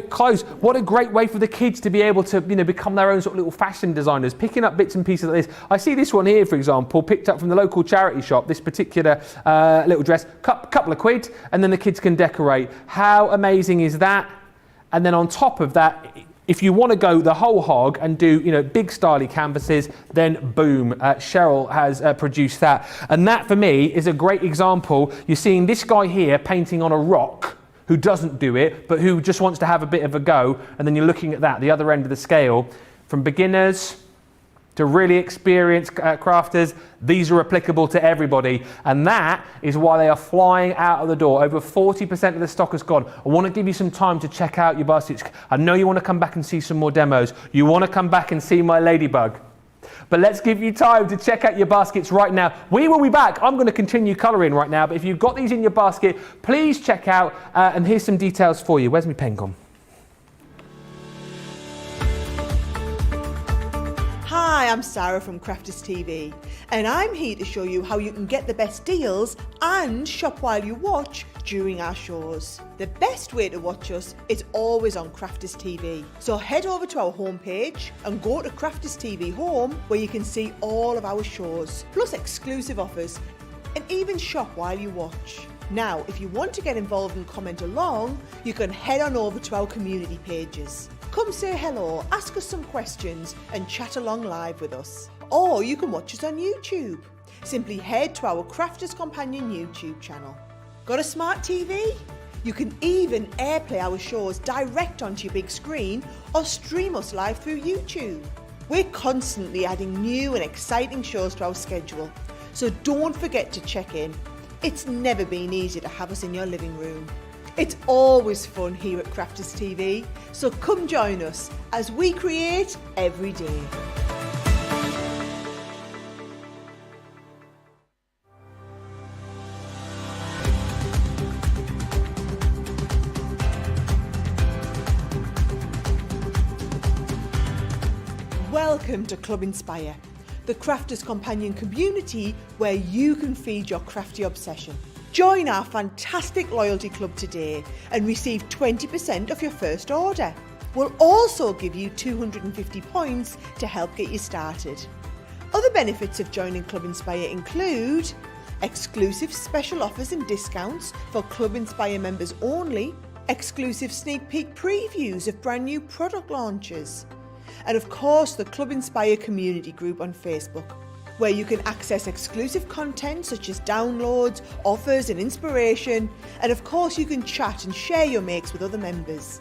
clothes? What a great way for the kids to be able to, become their own sort of little fashion designers, picking up bits and pieces like this. I see this one here, for example, picked up from the local charity shop, this particular little dress, couple of quid, and then the kids can decorate. How amazing is that? And then on top of that, if you want to go the whole hog and do, big styly canvases, then boom, Cheryl has produced that. And that for me is a great example. You're seeing this guy here painting on a rock, who doesn't do it, but who just wants to have a bit of a go. And then you're looking at that, the other end of the scale, from beginners to really experienced crafters. These are applicable to everybody, and that is why they are flying out of the door. Over 40% of the stock is gone. I want to give you some time to check out your baskets. I know you want to come back and see some more demos. You want to come back and see my ladybug. But let's give you time to check out your baskets right now. We will be back. I'm going to continue colouring right now, but if you've got these in your basket, please check out, and here's some details for you. Where's my pen gone? Hi, I'm Sarah from Crafters TV, and I'm here to show you how you can get the best deals and shop while you watch during our shows. The best way to watch us is always on Crafters TV. So head over to our homepage and go to Crafters TV Home, where you can see all of our shows, plus exclusive offers, and even shop while you watch. Now, if you want to get involved and comment along, you can head on over to our community pages. Come say hello, ask us some questions and chat along live with us. Or you can watch us on YouTube. Simply head to our Crafters Companion YouTube channel. Got a smart TV? You can even airplay our shows direct onto your big screen or stream us live through YouTube. We're constantly adding new and exciting shows to our schedule, so don't forget to check in. It's never been easier to have us in your living room. It's always fun here at Crafters TV, so come join us as we create every day. Welcome to Club Inspire, the Crafters Companion community where you can feed your crafty obsession. Join our fantastic loyalty club today and receive 20% off your first order. We'll also give you 250 points to help get you started. Other benefits of joining Club Inspire include exclusive special offers and discounts for Club Inspire members only, exclusive sneak peek previews of brand new product launches, and of course the Club Inspire community group on Facebook, where you can access exclusive content such as downloads, offers and inspiration, and of course you can chat and share your makes with other members.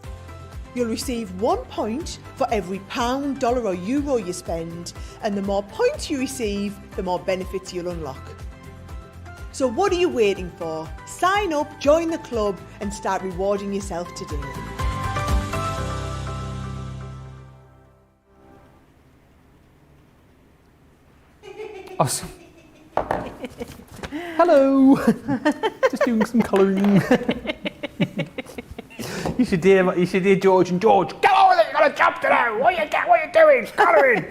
You'll receive 1 point for every pound, dollar or euro you spend, and the more points you receive, the more benefits you'll unlock. So what are you waiting for? Sign up, join the club and start rewarding yourself today. Awesome. Hello. Just doing some colouring. You should hear George and George. Go over there, you're gonna jump today. What are you doing? Colouring.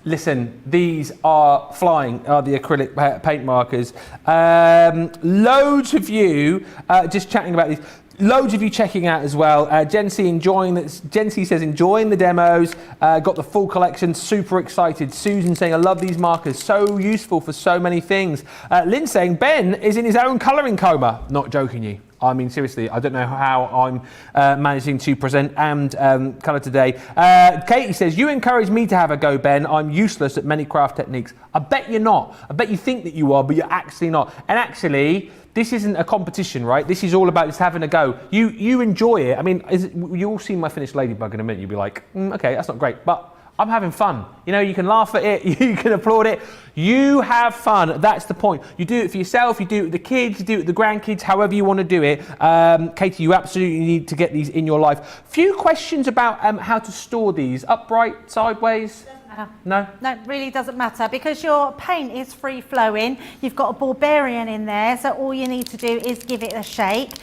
Listen, these are flying, are the acrylic paint markers. Loads of you just chatting about these. Loads of you checking out as well. Gen C says enjoying the demos, got the full collection, super excited. Susan saying I love these markers, so useful for so many things. Lynn saying Ben is in his own colouring coma. Not joking you. I mean, seriously, I don't know how I'm managing to present and colour today. Katie says, you encourage me to have a go, Ben. I'm useless at many craft techniques. I bet you're not. I bet you think that you are, but you're actually not. And actually, this isn't a competition, right? This is all about just having a go. You enjoy it. I mean, you'll see my finished ladybug in a minute. You'll be like, okay, that's not great, but I'm having fun. You know, you can laugh at it, you can applaud it. You have fun, that's the point. You do it for yourself, you do it with the kids, you do it with the grandkids, however you want to do it. Katie, you absolutely need to get these in your life. Few questions about how to store these. Upright, sideways? matter. No? No, it really doesn't matter because your paint is free flowing. You've got a Barbarian in there, so all you need to do is give it a shake.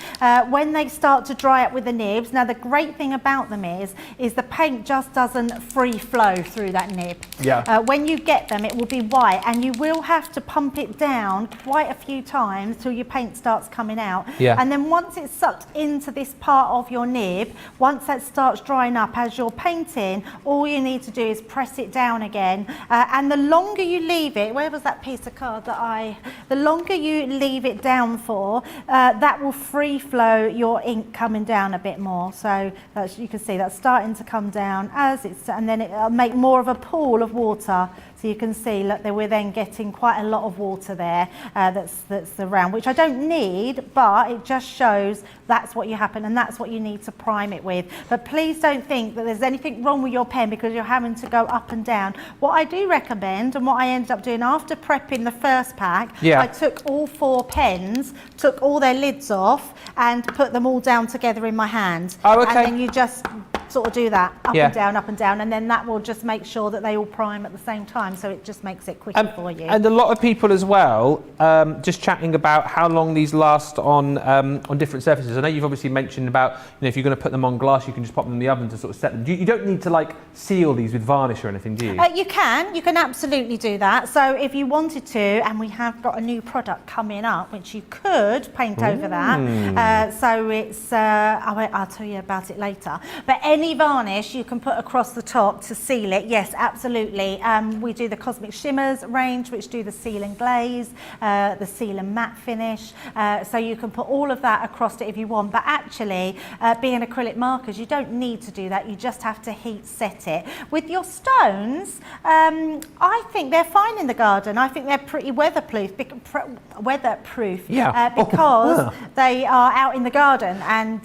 When they start to dry up with the nibs, now the great thing about them is the paint just doesn't free flow through that nib. Yeah. When you get them, it will be white, and you will have to pump it down quite a few times till your paint starts coming out. Yeah. And then once it's sucked into this part of your nib, once that starts drying up as you're painting, all you need to do is press it down again. And the longer you leave it, where was that piece of card the longer you leave it down for, that will free flow your ink coming down a bit more. So you can see that's starting to come down and then it'll make more of a pool of water. So you can see, look, we're then getting quite a lot of water there that's around, which I don't need, but it just shows that's what you happen and that's what you need to prime it with. But please don't think that there's anything wrong with your pen because you're having to go up and down. What I do recommend, and what I ended up doing after prepping the first pack, I took all 4 pens, took all their lids off and put them all down together in my hand. Oh, okay. And then you just sort of do that up and down, and then that will just make sure that they all prime at the same time, so it just makes it quicker for you. And a lot of people as well, just chatting about how long these last on different surfaces. I know you've obviously mentioned about, if you're going to put them on glass, you can just pop them in the oven to sort of set them. You don't need to like seal these with varnish or anything, do you? You can absolutely do that. So if you wanted to, and we have got a new product coming up which you could paint over that. So it's I'll tell you about it later, but any varnish you can put across the top to seal it. Yes, absolutely. We do the Cosmic Shimmers range, which do the seal and glaze, the seal and matte finish. So you can put all of that across it if you want. But actually, being acrylic markers, you don't need to do that. You just have to heat set it. With your stones, I think they're fine in the garden. I think they're pretty weatherproof. Because they are out in the garden, and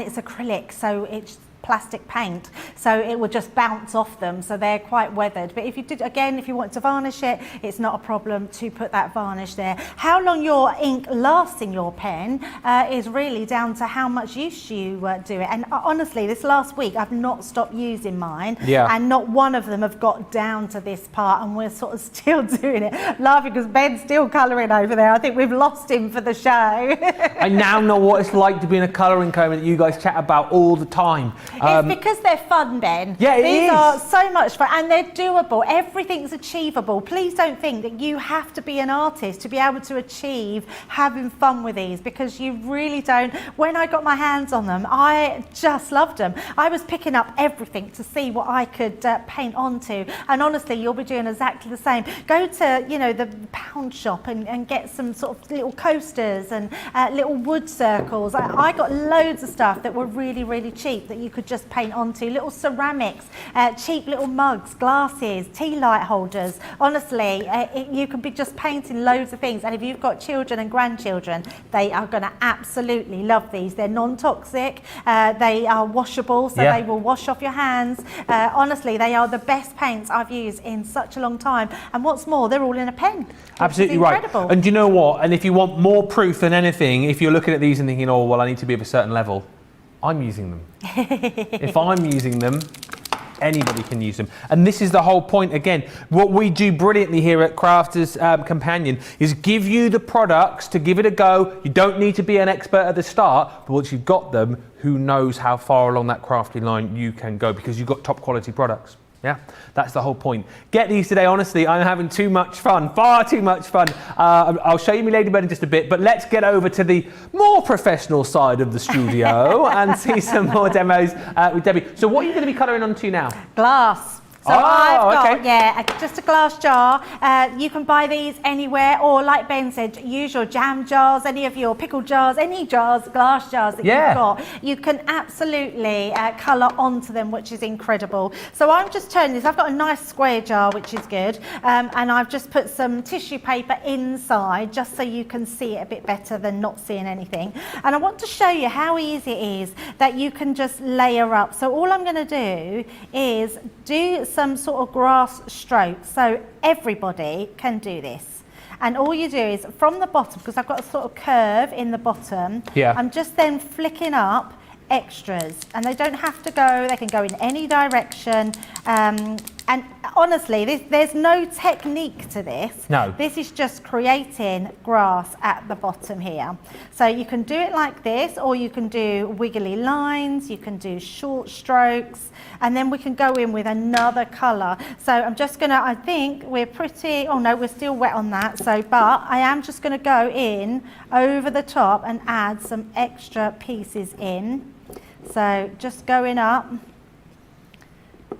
it's acrylic, so it's plastic paint, so it will just bounce off them, so they're quite weathered. But if you want to varnish it, it's not a problem to put that varnish there. How long your ink lasts in your pen is really down to how much use you do it. And honestly, this last week I've not stopped using mine, and not one of them have got down to this part, and we're sort of still doing it. Laughing because Ben's still colouring over there. I think we've lost him for the show. I now know what it's like to be in a colouring coma that you guys chat about all the time. It's because they're fun, Ben. Yeah, These are so much fun, and they're doable. Everything's achievable. Please don't think that you have to be an artist to be able to achieve having fun with these, because you really don't. When I got my hands on them, I just loved them. I was picking up everything to see what I could paint onto, and honestly, you'll be doing exactly the same. Go to, the pound shop and get some sort of little coasters and little wood circles. I got loads of stuff that were really, really cheap that you could just paint onto, little ceramics, cheap little mugs, glasses, tea light holders. Honestly, you could be just painting loads of things, and if you've got children and grandchildren, they are going to absolutely love these. They're non-toxic, they are washable, so they will wash off your hands. Honestly, they are the best paints I've used in such a long time, and what's more, they're all in a pen. Absolutely right. And do you know what? And if you want more proof than anything, if you're looking at these and thinking, oh, well, I need to be of a certain level, I'm using them. If I'm using them, anybody can use them. And this is the whole point again. What we do brilliantly here at Crafters Companion is give you the products to give it a go. You don't need to be an expert at the start, but once you've got them, who knows how far along that crafting line you can go, because you've got top quality products. Yeah, that's the whole point. Get these today. Honestly, I'm having too much fun, far too much fun. I'll show you my Ladybird in just a bit, but let's get over to the more professional side of the studio and see some more demos with Debbie. So what are you going to be colouring onto now? Glass. So I've got, just a glass jar. You can buy these anywhere, or like Ben said, use your jam jars, any of your pickle jars, any jars, glass jars that you've got. You can absolutely colour onto them, which is incredible. So I'm just turning this. I've got a nice square jar, which is good, and I've just put some tissue paper inside, just so you can see it a bit better than not seeing anything. And I want to show you how easy it is that you can just layer up. So all I'm going to do is do some sort of grass strokes, so everybody can do this. And all you do is from the bottom, because I've got a sort of curve in the bottom, I'm just then flicking up extras, and they don't have to go, they can go in any direction. And honestly, there's no technique to this. No. This is just creating grass at the bottom here. So you can do it like this, or you can do wiggly lines, you can do short strokes, and then we can go in with another colour. So I'm just gonna, I think we're pretty, oh no, we're still wet on that. So, but I am just gonna go in over the top and add some extra pieces in. So just going up.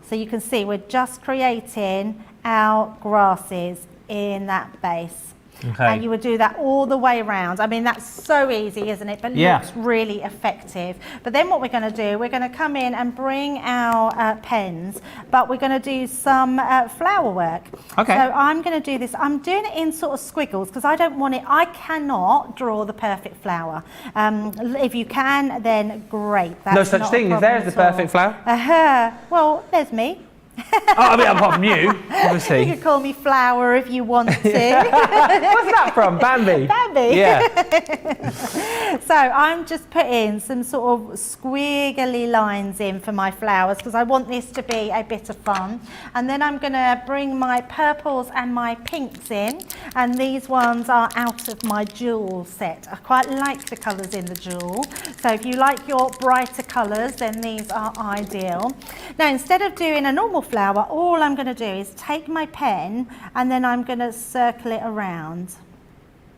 So you can see we're just creating our grasses in that base. Okay. And you would do that all the way around. I mean, that's so easy, isn't it? But looks really effective. But then what we're going to do, we're going to come in and bring our pens, but we're going to do some flower work. Okay. So I'm going to do this. I'm doing it in sort of squiggles because I don't want it, I cannot draw the perfect flower. If you can, then great. That's No such not thing a as there problem is the at all. perfect flower. Well, there's me. Oh, I mean, apart from you, obviously. You could call me Flower if you want to. What's that from? Bambi? Bambi. Yeah. So I'm just putting some sort of squiggly lines in for my flowers because I want this to be a bit of fun. And then I'm going to bring my purples and my pinks in. And these ones are out of my jewel set. I quite like the colours in the jewel. So if you like your brighter colours, then these are ideal. Now, instead of doing a normal flower, all I'm going to do is take my pen and then I'm going to circle it around.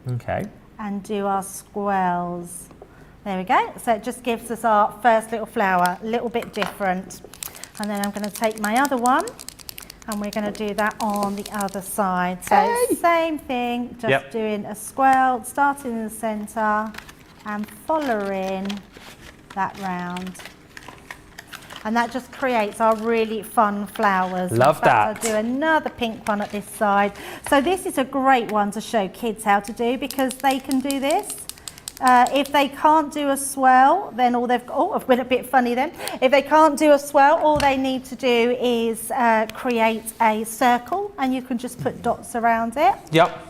Okay. And do our squirrels. There we go. So it just gives us our first little flower, a little bit different. And then I'm going to take my other one and we're going to do that on the other side. So same thing, just doing a swirl, starting in the centre and following that round. And that just creates our really fun flowers. Love that. I'll do another pink one at this side. So this is a great one to show kids how to do because they can do this. If they can't do a swirl, then all they've got, oh, I've been a bit funny then. If they can't do a swirl, all they need to do is create a circle and you can just put dots around it. Yep.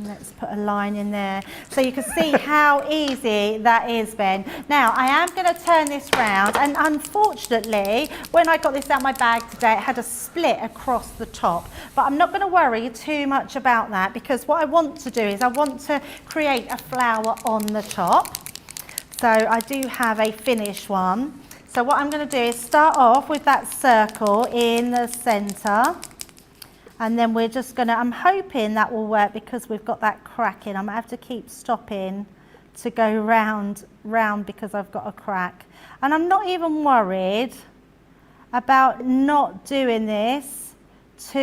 Let's put a line in there so you can see how easy that is, Ben. Now I am going to turn this round, and unfortunately when I got this out of my bag today it had a split across the top, but I'm not going to worry too much about that because what I want to do is I want to create a flower on the top. So I do have a finished one. So what I'm going to do is start off with that circle in the centre. And then we're just going to, I'm hoping that will work because we've got that crack in. I'm going to have to keep stopping to go round because I've got a crack. And I'm not even worried about not doing this to,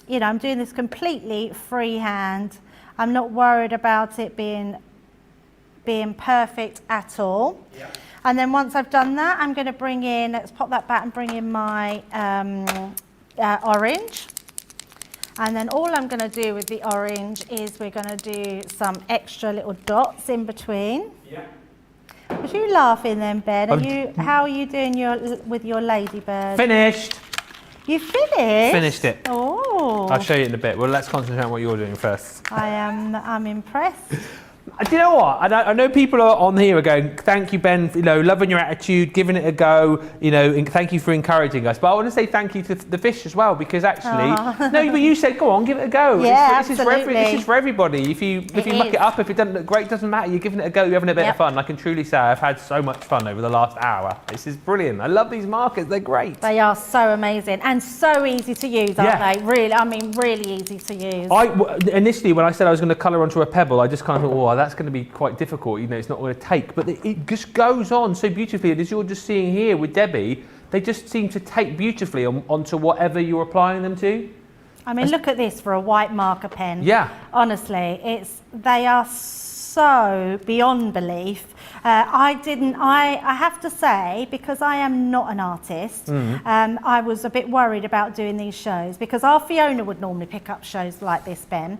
you know, I'm doing this completely freehand. I'm not worried about it being perfect at all. Yeah. And then once I've done that, I'm going to bring in, let's pop that back and bring in my orange. And then all I'm going to do with the orange is we're going to do some extra little dots in between. Yeah. Was you laughing then, Ben? How are you doing with your ladybird? Finished. You finished? Finished it. Oh. I'll show you in a bit. Well, let's concentrate on what you're doing first. I'm impressed. Do you know what? I know people are on here are going, thank you, Ben, you know, loving your attitude, giving it a go, you know, and thank you for encouraging us. But I want to say thank you to the fish as well, because actually, no, but you said, go on, give it a go. Yeah, this is for everybody. If you muck it up, if it doesn't look great, doesn't matter. You're giving it a go, you're having a bit of fun. I can truly say I've had so much fun over the last hour. This is brilliant. I love these markers. They're great. They are so amazing and so easy to use, aren't they? Really, I mean, really easy to use. Initially, when I said I was going to colour onto a pebble, I just kind of thought, oh, that's going to be quite difficult, you know, it's not going to take, but it just goes on so beautifully. And as you're just seeing here with Debbie, they just seem to take beautifully onto whatever you're applying them to. I mean, look at this for a white marker pen. Yeah. Honestly, they are so beyond belief. I have to say, because I am not an artist, I was a bit worried about doing these shows because our Fiona would normally pick up shows like this, Ben,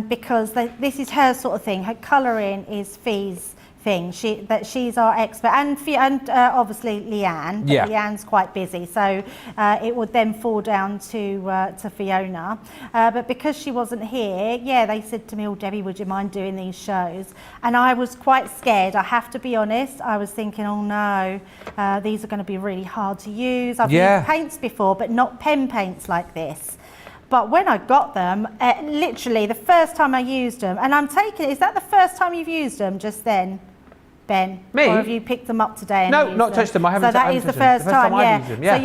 because this is her sort of thing. Her colouring is Fee's thing. She's our expert, and obviously Leanne. But Yeah. Leanne's quite busy, so it would then fall down to Fiona. But because she wasn't here, they said to me, "Oh, Debbie, would you mind doing these shows?" And I was quite scared. I have to be honest. I was thinking, "Oh no, these are going to be really hard to use." I've used paints before, but not pen paints like this. But when I got them, literally the first time I used them, and I'm taking, is that the first time you've used them just then, Ben? Me? Or have you picked them up today? And No, used not touched them. I haven't. So that is the first time, I've used them, yeah. So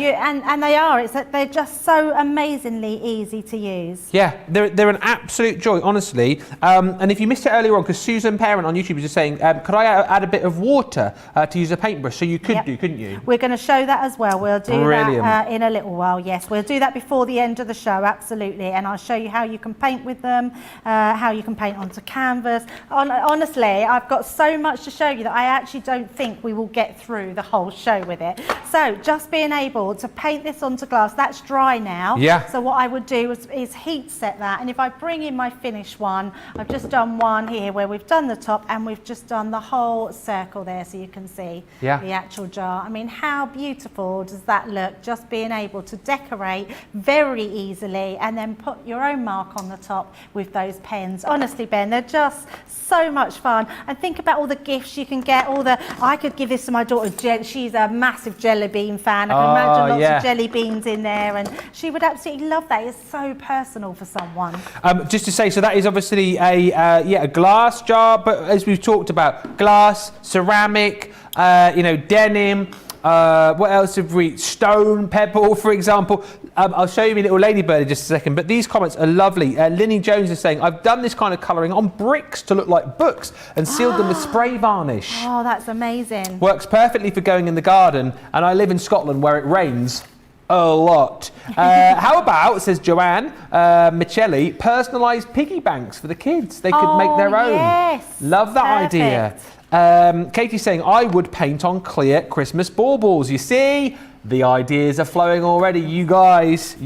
and they are. It's that they're just so amazingly easy to use. Yeah, they're an absolute joy, honestly. And if you missed it earlier on, because Susan Parent on YouTube was just saying, could I add a bit of water to use a paintbrush? So you could do, couldn't you? We're going to show that as well. We'll do that in a little while. Yes, we'll do that before the end of the show, absolutely. And I'll show you how you can paint with them, how you can paint onto canvas. Honestly, I've got so much to show you that I actually don't think we will get through the whole show with it. So just being able to paint this onto glass, that's dry now. Yeah. So what I would do is heat set that, and if I bring in my finished one, I've just done one here where we've done the top and we've just done the whole circle there, so you can see the actual jar. I mean, how beautiful does that look? Just being able to decorate very easily and then put your own mark on the top with those pens. Honestly, Ben, they're just so much fun. And think about all the gifts you can get. I could give this to my daughter. She's a massive jelly bean fan. I can imagine lots of jelly beans in there, and she would absolutely love that. It's so personal for someone. Just to say, so that is obviously a glass jar, but as we've talked about, glass, ceramic, denim. What else have we? Stone, pebble, for example. I'll show you my little ladybird in just a second, but these comments are lovely. Linny Jones is saying, I've done this kind of colouring on bricks to look like books and sealed them with spray varnish. Oh, that's amazing. Works perfectly for going in the garden, and I live in Scotland where it rains a lot. How about, says Joanne Michelli, personalised piggy banks for the kids? They could make their own. Yes. Love that idea. Katie's saying, I would paint on clear Christmas baubles. You see, the ideas are flowing already. You guys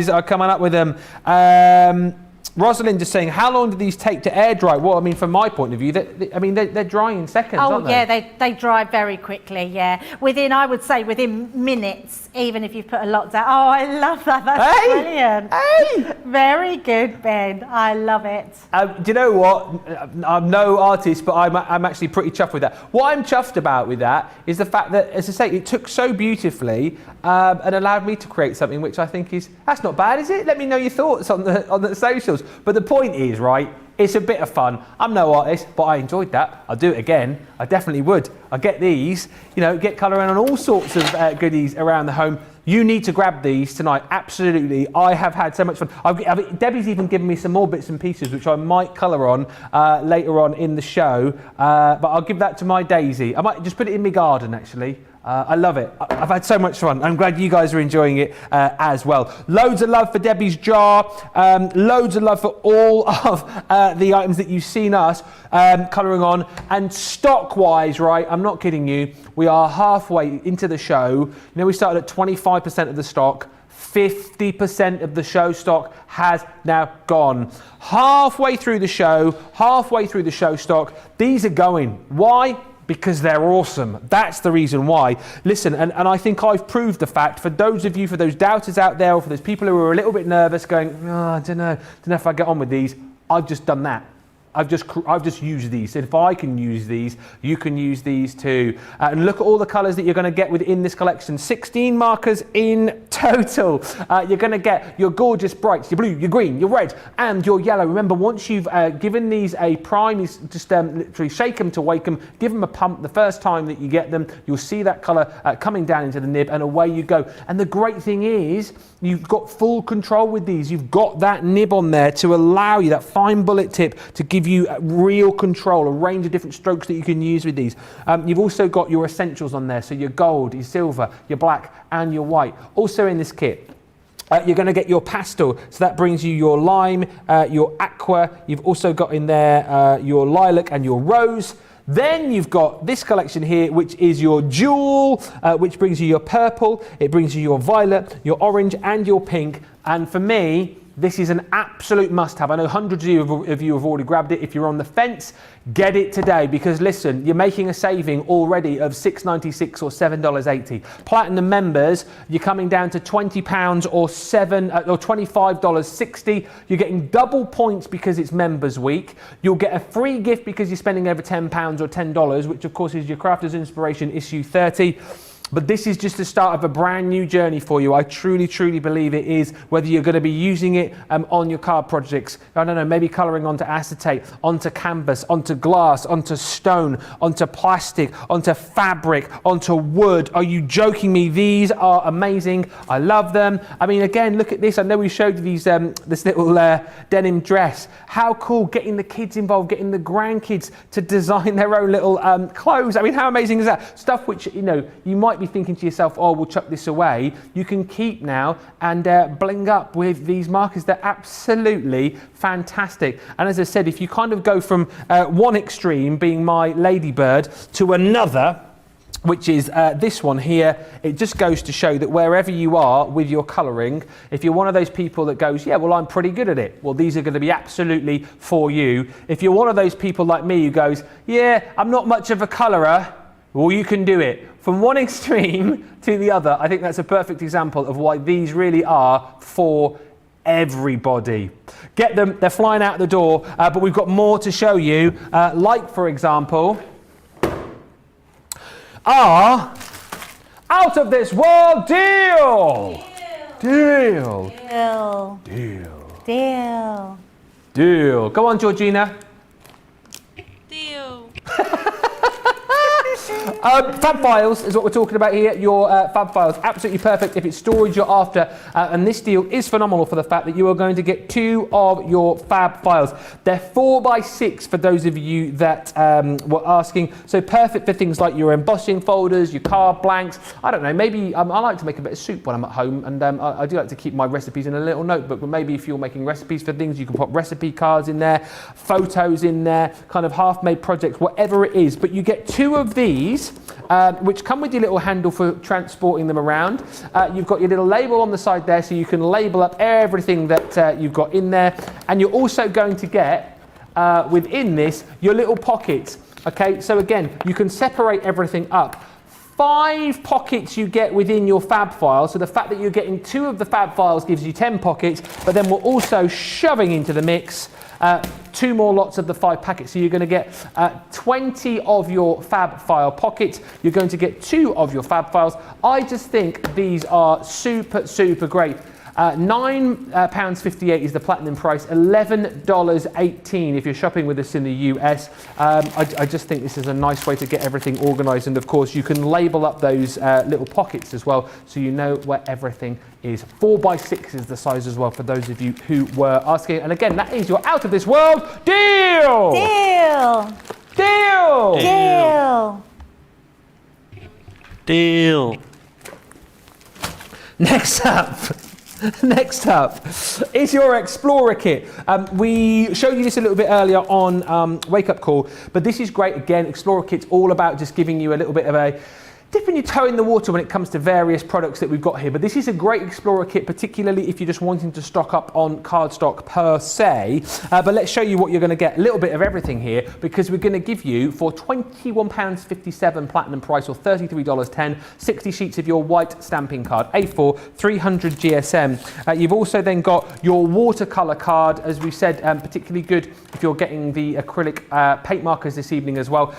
are coming up with them. Rosalind is saying, how long do these take to air dry? Well, I mean, from my point of view, they're drying in seconds, aren't they? Oh, yeah, they dry very quickly, yeah. I would say within minutes, even if you've put a lot down. Oh, I love that. That's brilliant. Hey! Very good, Ben. I love it. Do you know what? I'm no artist, but I'm actually pretty chuffed with that. What I'm chuffed about with that is the fact that, as I say, it took so beautifully and allowed me to create something which I think that's not bad, is it? Let me know your thoughts on the socials. But the point is, right, it's a bit of fun. I'm no artist, but I enjoyed that. I'll do it again. I definitely would. I get these, get colouring on all sorts of goodies around the home. You need to grab these tonight. Absolutely. I have had so much fun. Debbie's even given me some more bits and pieces, which I might colour on later on in the show. But I'll give that to my Daisy. I might just put it in my garden, actually. I love it. I've had so much fun. I'm glad you guys are enjoying it as well. Loads of love for Debbie's jar. Loads of love for all of the items that you've seen us colouring on. And stock-wise, right, I'm not kidding you, we are halfway into the show. We started at 25% of the stock. 50% of the show stock has now gone. Halfway through the show stock, these are going. Why? Because they're awesome. That's the reason why. Listen, and I think I've proved the fact for those of you, for those doubters out there, or for those people who are a little bit nervous going, I don't know if I get on with these. I've just done that. I've just used these. And if I can use these, you can use these too. And look at all the colours that you're going to get within this collection. 16 markers in total. You're going to get your gorgeous brights, your blue, your green, your red, and your yellow. Remember, once you've given these a prime, you just literally shake them to wake them, give them a pump. The first time that you get them, you'll see that colour coming down into the nib, and away you go. And the great thing is, you've got full control with these. You've got that nib on there to allow you, that fine bullet tip, to give you real control, a range of different strokes that you can use with these. You've also got your essentials on there, so your gold, your silver, your black, and your white. Also in this kit, you're going to get your pastel, so that brings you your lime, your aqua. You've also got in there your lilac and your rose. Then you've got this collection here, which is your jewel, which brings you your purple, it brings you your violet, your orange, and your pink. And for me, This is an absolute must-have. I know hundreds of you have already grabbed it. If you're on the fence, get it today, because listen, you're making a saving already of $6.96 or $7.80. Platinum members, you're coming down to £20 or $25.60. You're getting double points because it's Members Week. You'll get a free gift because you're spending over £10 or $10, which of course is your Crafters Inspiration issue 30. But this is just the start of a brand new journey for you. I truly, truly believe it is, whether you're going to be using it on your card projects, I don't know, maybe colouring onto acetate, onto canvas, onto glass, onto stone, onto plastic, onto fabric, onto wood. Are you joking me? These are amazing. I love them. I mean, again, look at this. I know we showed you these, this little denim dress. How cool, getting the kids involved, getting the grandkids to design their own little clothes. I mean, how amazing is that? Stuff which, you know, you might be thinking to yourself, oh, we'll chuck this away. You can keep now and bling up with these markers. They're absolutely fantastic. And as I said, if you kind of go from one extreme, being my ladybird, to another, which is this one here, it just goes to show that wherever you are with your colouring, if you're one of those people that goes, yeah, well, I'm pretty good at it, well, these are going to be absolutely for you. If you're one of those people like me who goes, yeah, I'm not much of a colourer, well, you can do it. From one extreme to the other, I think that's a perfect example of why these really are for everybody. Get them, they're flying out the door, but we've got more to show you, like, for example, our Out of This World deal! Deal! Deal. Deal! Deal. Deal! Go on, Georgina. Deal. Fab files is what we're talking about here. Your fab files, absolutely perfect if it's storage you're after. And this deal is phenomenal for the fact that you are going to get 2 of your fab files. They're 4x6 for those of you that were asking. So perfect for things like your embossing folders, your card blanks. I don't know, maybe I like to make a bit of soup when I'm at home, and I do like to keep my recipes in a little notebook. But maybe if you're making recipes for things, you can put recipe cards in there, photos in there, kind of half-made projects, whatever it is. But you get 2 of these, which come with your little handle for transporting them around. You've got your little label on the side there, so you can label up everything that you've got in there. And you're also going to get, within this, your little pockets. Okay, so again, you can separate everything up. 5 pockets you get within your fab file. So the fact that you're getting 2 of the fab files gives you 10 pockets, but then we're also shoving into the mix 2 more lots of the 5 packets. So you're going to get 20 of your fab file pockets. You're going to get 2 of your fab files. I just think these are super, super great. £9.58 is the platinum price, $11.18 if you're shopping with us in the US. I just think this is a nice way to get everything organised, and of course you can label up those little pockets as well, so you know where everything is. 4x6 is the size as well for those of you who were asking. And again, that is your Out of This World deal! Deal. Deal! Deal. Deal. Next up is your Explorer kit. We showed you this a little bit earlier on Wake Up Call, but this is great. Again, Explorer kit's all about just giving you a little bit of a dipping your toe in the water when it comes to various products that we've got here. But this is a great Explorer kit, particularly if you're just wanting to stock up on cardstock per se. But let's show you what you're going to get. A little bit of everything here, because we're going to give you, for £21.57 platinum price, or $33.10, 60 sheets of your white stamping card, A4, 300 GSM. You've also then got your watercolour card, as we said, particularly good if you're getting the acrylic paint markers this evening as well.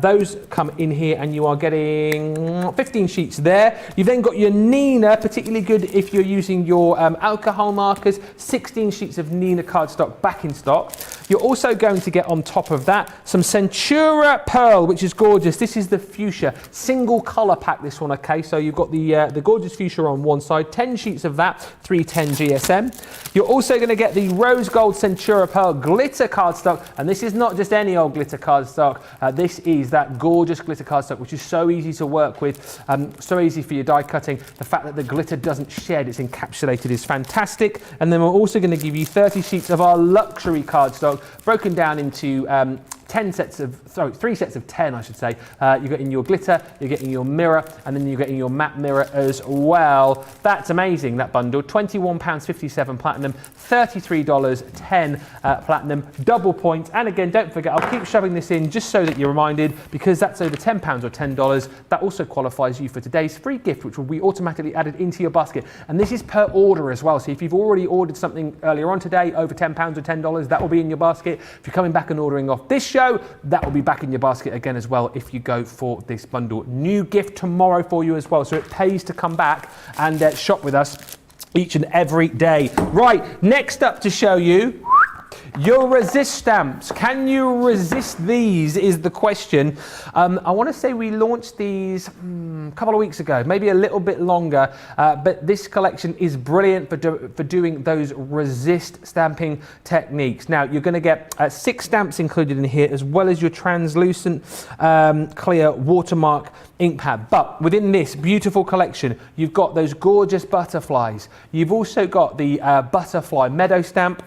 Those come in here, and you are getting 15 sheets there. You've then got your Nina, particularly good if you're using your alcohol markers, 16 sheets of Nina cardstock back in stock. You're also going to get on top of that some Centura Pearl, which is gorgeous. This is the fuchsia single colour pack, this one, okay? So you've got the gorgeous fuchsia on one side, 10 sheets of that, 310 GSM. You're also going to get the rose gold Centura Pearl glitter cardstock, and this is not just any old glitter cardstock. This is that gorgeous glitter cardstock, which is so easy to work with, so easy for your die cutting. The fact that the glitter doesn't shed, it's encapsulated, is fantastic. And then we're also going to give you 30 sheets of our luxury cardstock, broken down into 3 sets of 10, I should say. You're getting your glitter, you're getting your mirror, and then you're getting your matte mirror as well. That's amazing, that bundle. £21.57 platinum, $33.10 platinum, double points. And again, don't forget, I'll keep shoving this in just so that you're reminded, because that's over £10 or $10. That also qualifies you for today's free gift, which will be automatically added into your basket. And this is per order as well. So if you've already ordered something earlier on today, over £10 or $10, that will be in your basket. If you're coming back and ordering off this show, that will be back in your basket again as well if you go for this bundle. New gift tomorrow for you as well. So it pays to come back and shop with us each and every day. Right, next up to show you your resist stamps. Can you resist these is the question. I want to say we launched these a couple of weeks ago, maybe a little bit longer, but this collection is brilliant for doing those resist stamping techniques. Now, you're going to get 6 stamps included in here, as well as your translucent clear watermark ink pad. But within this beautiful collection, you've got those gorgeous butterflies. You've also got the butterfly meadow stamp.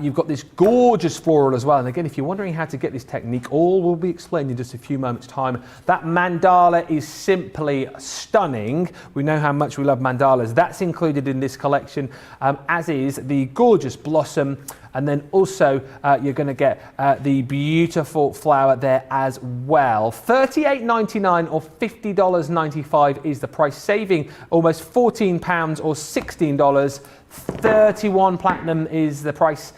You've got this gorgeous floral as well. And again, if you're wondering how to get this technique, all will be explained in just a few moments' time. That mandala is simply stunning. We know how much we love mandalas. That's included in this collection, as is the gorgeous blossom. And then also you're going to get the beautiful flower there as well. $38.99 or $50.95 is the price, saving almost £14 or $16. 31 platinum is the price,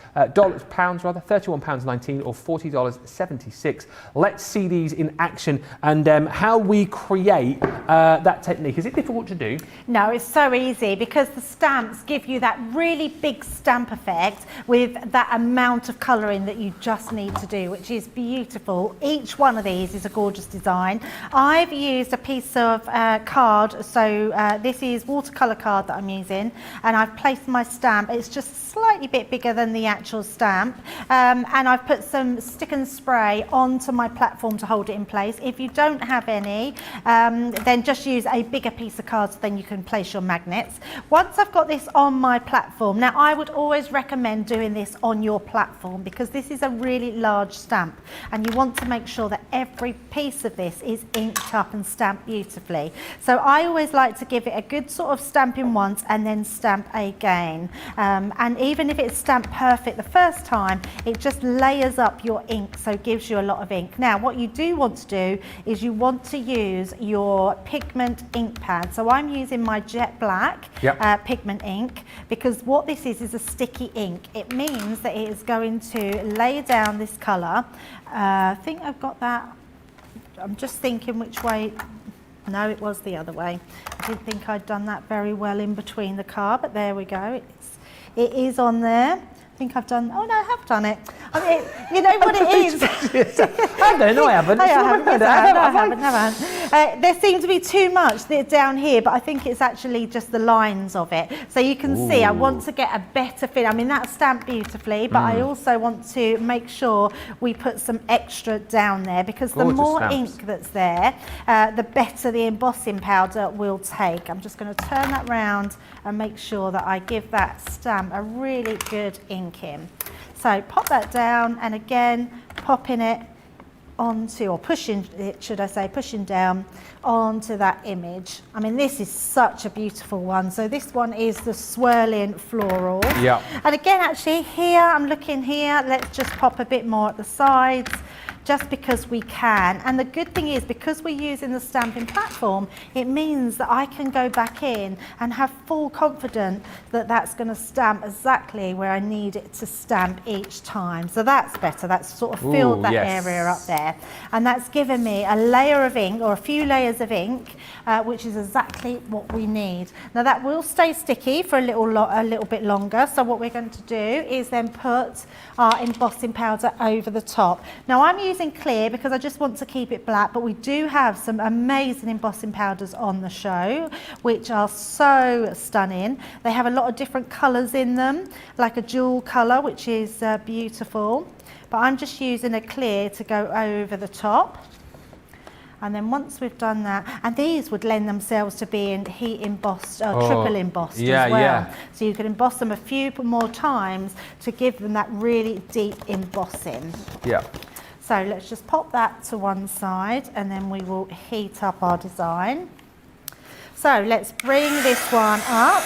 pounds rather, £31.19 or $40.76. Let's see these in action and how we create that technique. Is it difficult to do? No, it's so easy because the stamps give you that really big stamp effect with that amount of colouring that you just need to do, which is beautiful. Each one of these is a gorgeous design. I've used a piece of card, so this is watercolour card that I'm using, and I've placed my stamp. It's just slightly bit bigger than the actual stamp, and I've put some stick and spray onto my platform to hold it in place. If you don't have any, then just use a bigger piece of card so then you can place your magnets. Once I've got this on my platform, now I would always recommend doing this on your platform because this is a really large stamp and you want to make sure that every piece of this is inked up and stamped beautifully. So I always like to give it a good sort of stamping once and then stamp again, and even if it's stamped perfect the first time, it just layers up your ink, so it gives you a lot of ink. Now what you do want to do is you want to use your pigment ink pad. So I'm using my jet black pigment ink because what this is a sticky ink. It means that it is going to lay down this colour. I think I've got that. I'm just thinking which way. No, it was the other way. I didn't think I'd done that very well in between the card, but there we go. It is on there. I think I've done, oh no, I have done it. I mean, you know what it is? I don't know, I haven't. I haven't. There seems to be too much down here, but I think it's actually just the lines of it. So you can see I want to get a better fit. I mean, that's stamped beautifully, but I also want to make sure we put some extra down there because the more ink that's there, the better the embossing powder will take. I'm just going to turn that round and make sure that I give that stamp a really good ink in. So pop that down and again popping it onto, or pushing it, should I say, pushing down onto that image. I mean, this is such a beautiful one. So this one is the swirling floral. Yeah. And again, actually here, I'm looking here, let's just pop a bit more at the sides, just because we can. And the good thing is, because we're using the stamping platform, it means that I can go back in and have full confidence that that's going to stamp exactly where I need it to stamp each time. So that's better. That's sort of filled that area up there. And that's given me a layer of ink, or a few layers of ink, which is exactly what we need. Now that will stay sticky for a little bit longer. So what we're going to do is then put our embossing powder over the top. Now I'm using clear because I just want to keep it black, but we do have some amazing embossing powders on the show which are so stunning. They have a lot of different colours in them, like a jewel colour, which is beautiful, but I'm just using a clear to go over the top. And then once we've done that, and these would lend themselves to being heat embossed, triple embossed as well. Yeah. So you can emboss them a few more times to give them that really deep embossing. Yeah. So let's just pop that to one side and then we will heat up our design. So let's bring this one up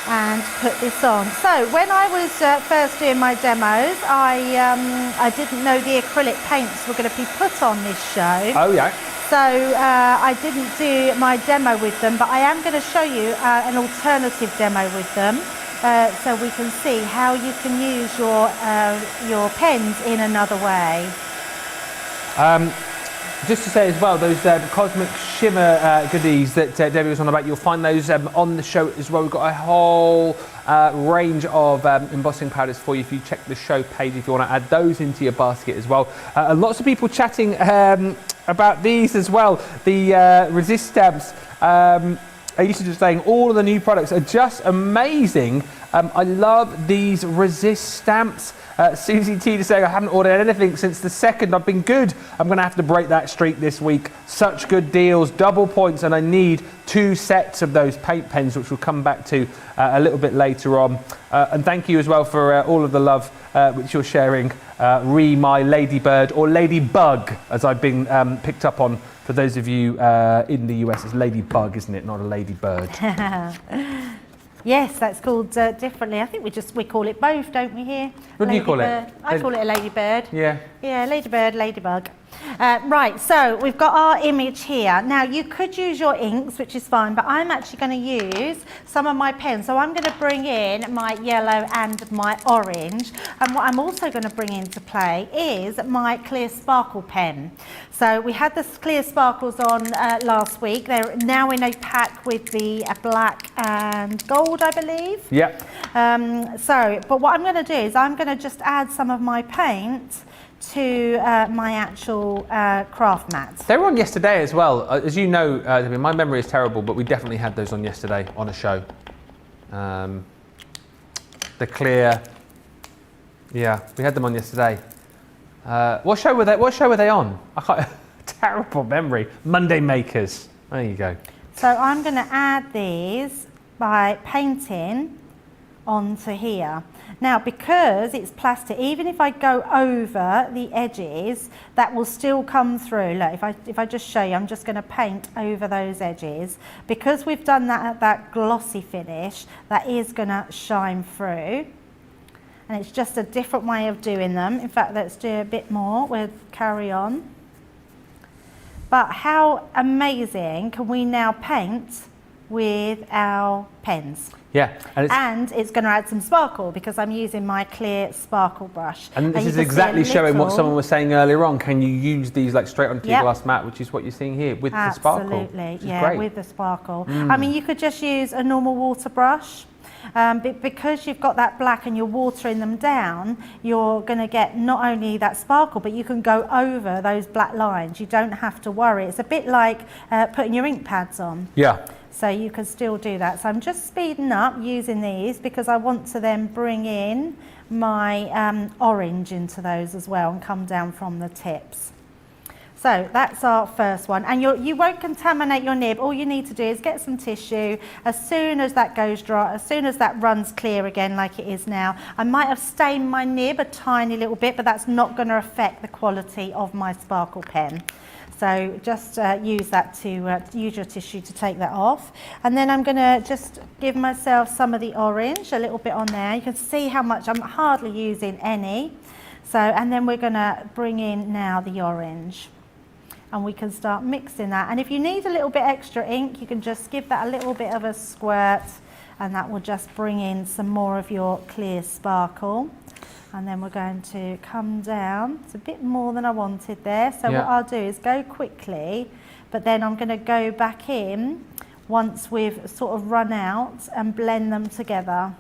and put this on. So when I was first doing my demos, I didn't know the acrylic paints were going to be put on this show. Oh yeah. So I didn't do my demo with them, but I am going to show you an alternative demo with them, so we can see how you can use your pens in another way. Just to say as well, those cosmic shimmer goodies that Debbie was on about, you'll find those on the show as well. We've got a whole range of embossing powders for you if you check the show page if you want to add those into your basket as well. And lots of people chatting about these as well, the resist stamps. I used to just saying all of the new products are just amazing. I love these resist stamps. Susie T to say I haven't ordered anything since the 2nd. I've been good. I'm going to have to break that streak this week. Such good deals, double points, and I need 2 sets of those paint pens, which we'll come back to a little bit later on. And thank you as well for all of the love which you're sharing. My Ladybird, or Ladybug, as I've been picked up on. For those of you in the US, it's Ladybug, isn't it? Not a Ladybird. Yes, that's called differently. I think we call it both, don't we here? What do you call it? I call it a ladybird. Yeah. Yeah, ladybird, ladybug. Right, so we've got our image here. Now you could use your inks, which is fine, but I'm actually going to use some of my pens. So I'm going to bring in my yellow and my orange. And what I'm also going to bring into play is my clear sparkle pen. So we had the clear sparkles on last week. They're now in a pack with the black and gold, I believe. Yep. But what I'm going to do is I'm going to just add some of my paint to my actual craft mats. They were on yesterday as well. As you know, my memory is terrible, but we definitely had those on yesterday on a show. The clear, yeah, we had them on yesterday. What show were they on? I can't, terrible memory. Monday Makers. There you go. So I'm going to add these by painting onto here. Now, because it's plastic, even if I go over the edges, that will still come through. Look, if I just show you, I'm just going to paint over those edges. Because we've done that glossy finish, that is going to shine through. And it's just a different way of doing them. In fact, let's do a bit more. We'll carry on. But how amazing can we now paint with our pens? Yeah, and it's going to add some sparkle because I'm using my clear sparkle brush. And this is exactly showing what someone was saying earlier on. Can you use these like straight onto your glass mat, which is what you're seeing here with the sparkle? Absolutely, yeah, with the sparkle. I mean, you could just use a normal water brush. Because you've got that black and you're watering them down, you're going to get not only that sparkle, but you can go over those black lines. You don't have to worry. It's a bit like putting your ink pads on. Yeah. So you can still do that. So I'm just speeding up using these because I want to then bring in my orange into those as well and come down from the tips. So that's our first one, and you won't contaminate your nib. All you need to do is get some tissue. As soon as that goes dry, as soon as that runs clear again like it is now, I might have stained my nib a tiny little bit, but that's not going to affect the quality of my sparkle pen. So just use that to use your tissue to take that off. And then I'm going to just give myself some of the orange, a little bit on there. You can see how much, I'm hardly using any. So, and then we're going to bring in now the orange. And we can start mixing that. And if you need a little bit extra ink, you can just give that a little bit of a squirt, and that will just bring in some more of your clear sparkle. And then we're going to come down. It's a bit more than I wanted there. So what I'll do is go quickly, but then I'm going to go back in once we've sort of run out and blend them together.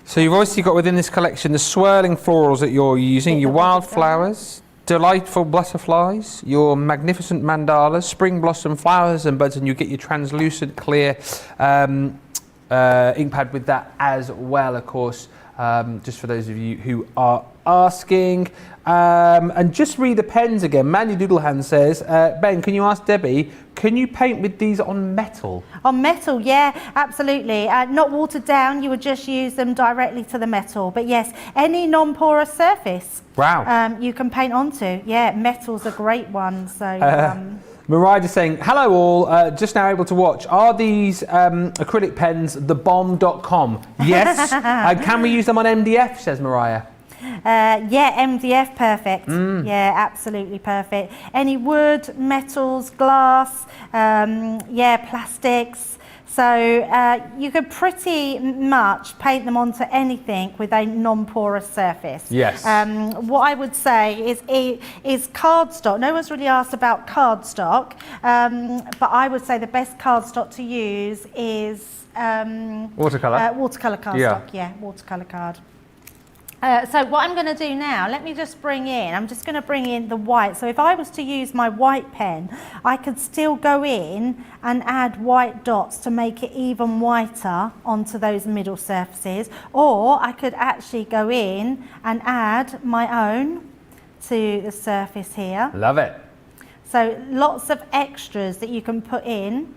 So you've obviously got within this collection the swirling florals that you're using, your wildflowers, delightful butterflies, your magnificent mandalas, spring blossom flowers and buds, and you get your translucent clear ink pad with that as well, of course. just for those of you who are asking. And just read the pens again. Manny Doodlehand says, Ben, can you ask Debbie, can you paint with these on metal? On metal, yeah, absolutely. Not watered down, you would just use them directly to the metal. But yes, any non-porous surface. Wow. You can paint onto. Yeah, metal's a great one. So. Mariah is saying, hello all, just now able to watch. Are these acrylic pens thebomb.com? Yes. Can we use them on MDF, says Mariah. Yeah, MDF, perfect. Yeah, absolutely perfect. Any wood, metals, glass, yeah, plastics. So you could pretty much paint them onto anything with a non-porous surface. Yes. What I would say is cardstock. No one's really asked about cardstock, but I would say the best cardstock to use is watercolour. Watercolour cardstock. Yeah, watercolour card. So what I'm going to do now, let me just I'm just going to bring in the white. So if I was to use my white pen, I could still go in and add white dots to make it even whiter onto those middle surfaces. Or I could actually go in and add my own to the surface here. Love it. So lots of extras that you can put in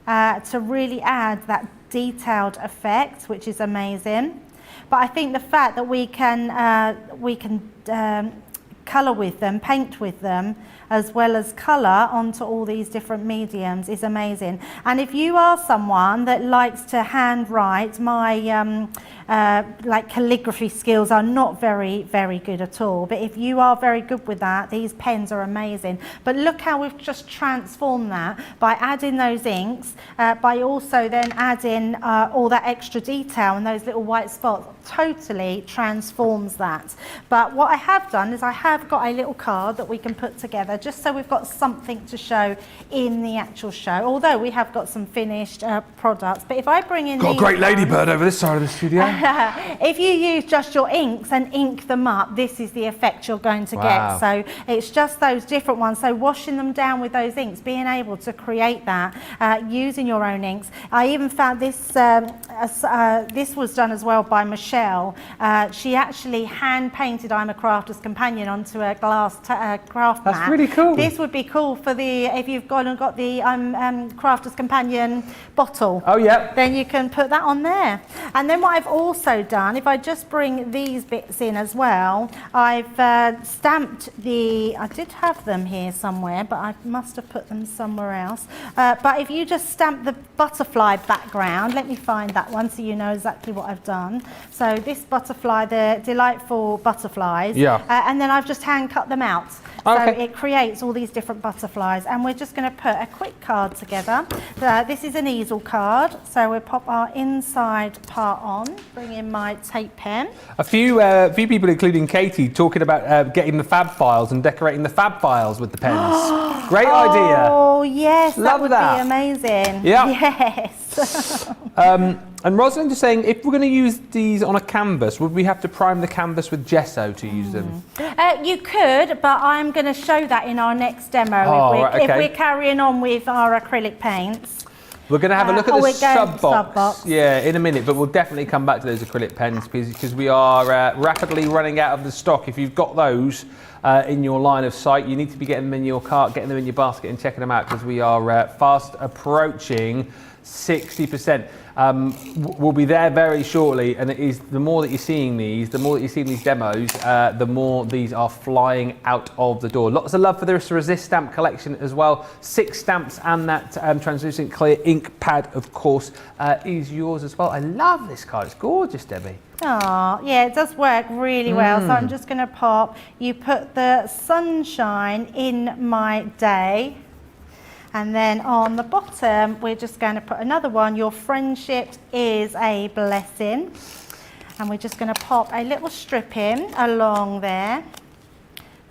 to really add that detailed effect, which is amazing. But I think the fact that we can colour with them, paint with them, as well as colour onto all these different mediums is amazing. And if you are someone that likes to handwrite, my like calligraphy skills are not very good at all. But if you are very good with that, these pens are amazing. But look how we've just transformed that by adding those inks, by also then adding all that extra detail and those little white spots. Totally transforms that. But what I have done is I have got a little card that we can put together just so we've got something to show in the actual show, although we have got some finished products. But if I bring in got a great ladybird over this side of the studio. If you use just your inks and ink them up, this is the effect you're going to get. So it's just those different ones. So washing them down with those inks, being able to create that using your own inks. I even found this, this was done as well by Michelle. She actually hand painted I'm a Crafter's Companion onto a glass craft mat. That's really cool. This would be cool for the, if you've gone and got the Crafter's Companion bottle. Oh yeah. Then you can put that on there. And then what I've also done, if I just bring these bits in as well, I've stamped the, I did have them here somewhere, but I must have put them somewhere else. But if you just stamp the butterfly background, let me find that one so you know exactly what I've done. So this butterfly, the delightful butterflies, and then I've just hand cut them out. So it creates all these different butterflies, and we're just going to put a quick card together. This is an easel card, so we'll pop our inside part on, bring in my tape pen. A few people, including Katie, talking about getting the fab files and decorating the fab files with the pens. Great idea. Oh yes, Love that would be amazing. Yeah. Yes. And Rosalind is saying, if we're going to use these on a canvas, would we have to prime the canvas with gesso to use them? You could, but I'm going to show that in our next demo if we're carrying on with our acrylic paints. We're going to have a look at the sub-box. Yeah, in a minute, but we'll definitely come back to those acrylic pens because we are rapidly running out of the stock. If you've got those in your line of sight, you need to be getting them in your cart, getting them in your basket and checking them out because we are fast approaching 60%. We'll be there very shortly, and it is the more that you're seeing these, the more that you're seeing these demos, the more these are flying out of the door. Lots of love for this Resist stamp collection as well. 6 stamps and that translucent clear ink pad, of course, is yours as well. I love this card. It's gorgeous, Debbie. Oh, yeah, it does work really well. So I'm just going to pop, you put the sunshine in my day. And then on the bottom, we're just going to put another one. Your friendship is a blessing. And we're just going to pop a little strip in along there.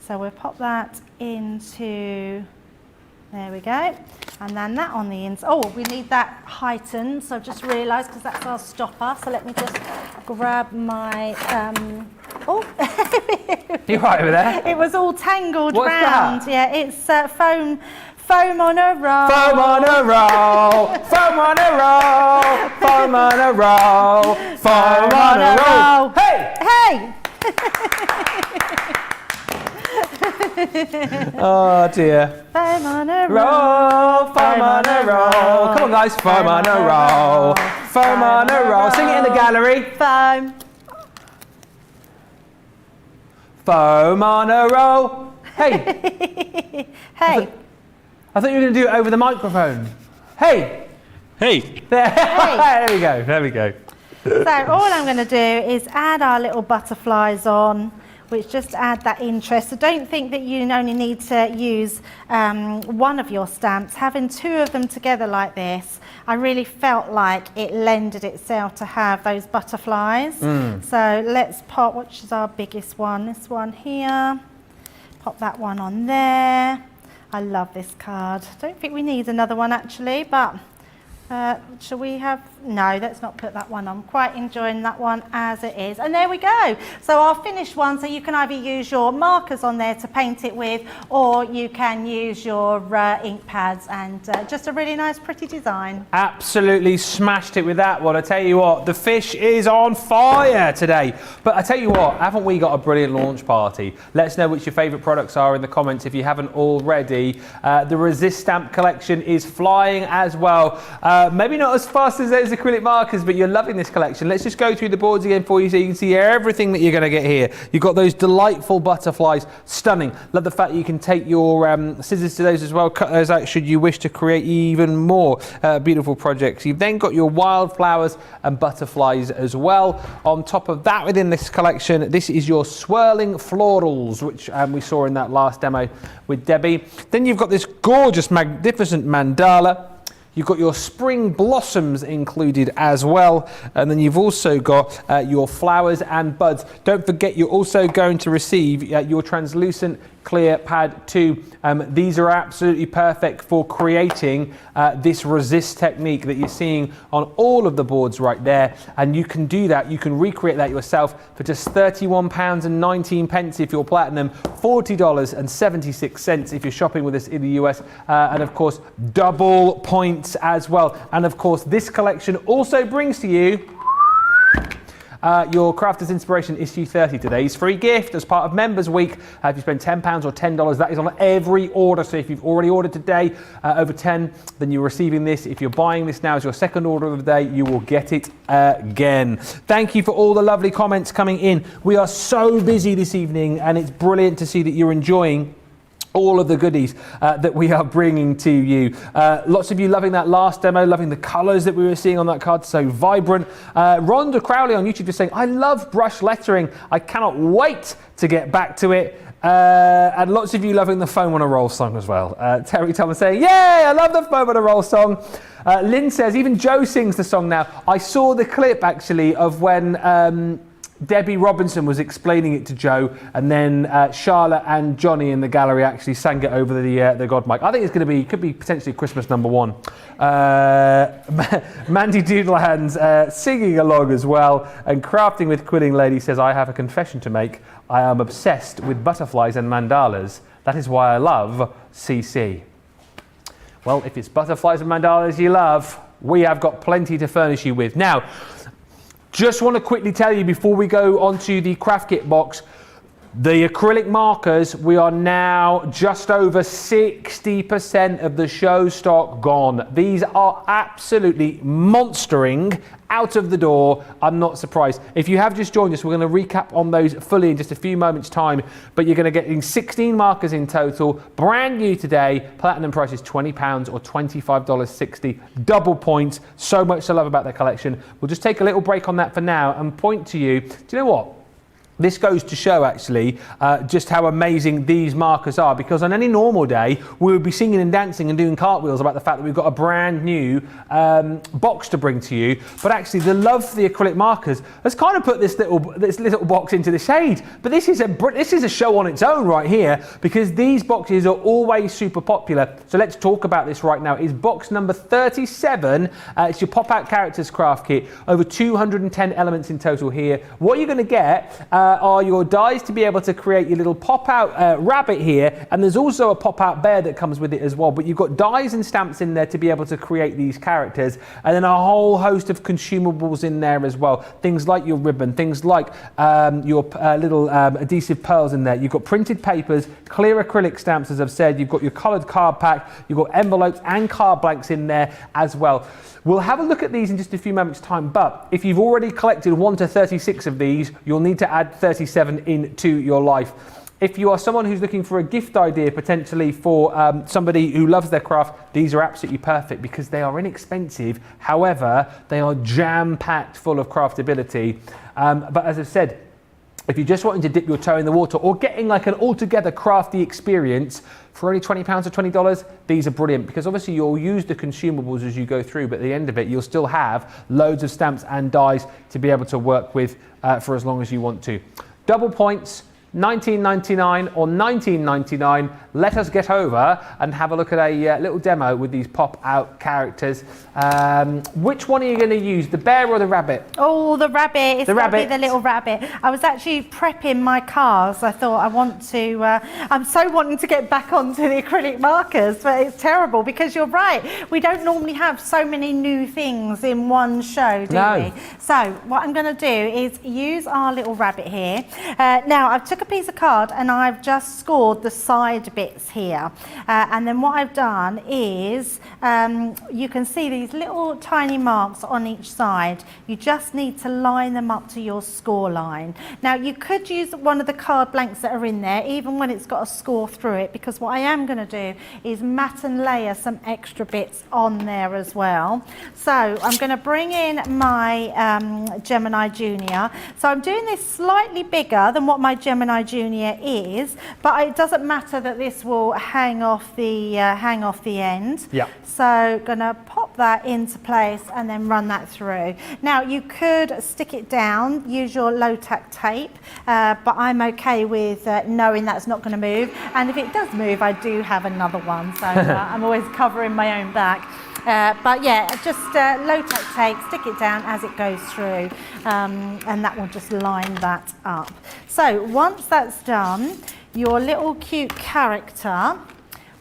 So we'll pop that into, there we go. And then that on the inside. Oh, we need that heightened. So I've just realised because that's our stopper. So let me just grab my, oh. You're right over there. It was all tangled What's round. That? Yeah, it's foam on a roll. Foam on a roll. Foam on a roll. Foam on a roll. Foam on a roll. Hey! Yay! Oh dear. Foam on a Roll, foam on a roll. Come on guys, foam on a roll. Foam on a roll. Sing it in the gallery. Foam. Foam on a roll. Hey. Hey. I thought you were going to do it over the microphone. Hey. Hey. There we go. There we go. So all I'm going to do is add our little butterflies on, which just add that interest. So don't think that you only need to use one of your stamps. Having two of them together like this, I really felt like it lended itself to have those butterflies. So let's pop, which is our biggest one? This one here. Pop that one on there. I love this card. Don't think we need another one actually, but shall we have? No, let's not put that one on. I'm quite enjoying that one as it is. And there we go. So our finished one, so you can either use your markers on there to paint it with, or you can use your ink pads, and just a really nice, pretty design. Absolutely smashed it with that one. I tell you what, the fish is on fire today. But I tell you what, haven't we got a brilliant launch party? Let us know which your favourite products are in the comments if you haven't already. The Resist stamp collection is flying as well. Maybe not as fast as those acrylic markers, but you're loving this collection. Let's just go through the boards again for you so you can see everything that you're going to get here. You've got those delightful butterflies, stunning. Love the fact that you can take your scissors to those as well, cut those out should you wish to create even more beautiful projects. You've then got your wildflowers and butterflies as well. On top of that, within this collection, this is your swirling florals, which we saw in that last demo with Debbie. Then you've got this gorgeous, magnificent mandala. You've got your spring blossoms included as well. And then you've also got your flowers and buds. Don't forget, you're also going to receive your translucent clear pad 2. These are absolutely perfect for creating this resist technique that you're seeing on all of the boards right there. And you can do that, you can recreate that yourself for just £31.19 if you're platinum, $40.76 if you're shopping with us in the US, and of course double points as well. And of course this collection also brings to you your Crafters Inspiration issue 30 today's free gift as part of Members Week. If you spend £10 or $10, that is on every order. So if you've already ordered today over 10, then you're receiving this. If you're buying this now as your second order of the day, you will get it again. Thank you for all the lovely comments coming in. We are so busy this evening, and it's brilliant to see that you're enjoying all of the goodies that we are bringing to you. Lots of you loving that last demo, loving the colours that we were seeing on that card, so vibrant. Rhonda Crowley on YouTube is saying, I love brush lettering. I cannot wait to get back to it. And lots of you loving the Foam on a Roll song as well. Terry Thomas saying, yay, I love the Foam on a Roll song. Lynn says, even Joe sings the song now. I saw the clip actually of when Debbie Robinson was explaining it to Joe, and then Charlotte and Johnny in the gallery actually sang it over the God mic. I think it's going to be, could be potentially Christmas #1. Mandy Doodlehands singing along as well, and Crafting with Quilling Lady says, I have a confession to make. I am obsessed with butterflies and mandalas. That is why I love CC. Well, if it's butterflies and mandalas you love, we have got plenty to furnish you with. Now, just want to quickly tell you before we go onto the craft kit box, the acrylic markers, we are now just over 60% of the show stock gone. These are absolutely monstering out of the door. I'm not surprised. If you have just joined us, we're going to recap on those fully in just a few moments time, but you're going to get 16 markers in total, brand new today. Platinum price is £20 or $25.60, double points. So much to love about their collection. We'll just take a little break on that for now and point to you. Do you know what? This goes to show actually just how amazing these markers are, because on any normal day we would be singing and dancing and doing cartwheels about the fact that we've got a brand new box to bring to you, but actually the love for the acrylic markers has kind of put this little box into the shade. But this is a show on its own right here, because these boxes are always super popular. So let's talk about this right now. It's box number 37. It's your pop-out characters craft kit, over 210 elements in total here. What you're going to get are your dies to be able to create your little pop-out rabbit here, and there's also a pop-out bear that comes with it as well, but you've got dies and stamps in there to be able to create these characters, and then a whole host of consumables in there as well. Things like your ribbon, things like your little adhesive pearls in there. You've got printed papers, clear acrylic stamps, as I've said. You've got your coloured card pack. You've got envelopes and card blanks in there as well. We'll have a look at these in just a few moments' time, but if you've already collected 1 to 36 of these, you'll need to add 37 into your life. If you are someone who's looking for a gift idea potentially for somebody who loves their craft, these are absolutely perfect because they are inexpensive. However, they are jam-packed full of craftability. But as I've said, if you're just wanting to dip your toe in the water or getting like an altogether crafty experience for only £20 or $20, these are brilliant because obviously you'll use the consumables as you go through, but at the end of it, you'll still have loads of stamps and dies to be able to work with for as long as you want to. Double points, $19.99 or $19.99. Let us get over and have a look at a little demo with these pop-out characters. Which one are you going to use, the bear or the rabbit? Oh, the rabbit. It's got to be the little rabbit. I was actually prepping my cars. I thought I'm so wanting to get back onto the acrylic markers, but it's terrible because you're right. We don't normally have so many new things in one show, do we? So what I'm going to do is use our little rabbit here. Now, I've took a piece of card and I've just scored the side bits here, and then what I've done is you can see these little tiny marks on each side. You just need to line them up to your score line. Now you could use one of the card blanks that are in there even when it's got a score through it, because what I am going to do is mat and layer some extra bits on there as well. So I'm going to bring in my Gemini Junior. So I'm doing this slightly bigger than what my Gemini Junior is, but it doesn't matter that this will hang off the end. Yeah. So gonna pop that into place and then run that through. Now you could stick it down, use your low-tack tape, but I'm okay with knowing that's not going to move. And if it does move, I do have another one, so I'm always covering my own back. But yeah, just low-tack tape, stick it down as it goes through, and that will just line that up. So once that's done, your little cute character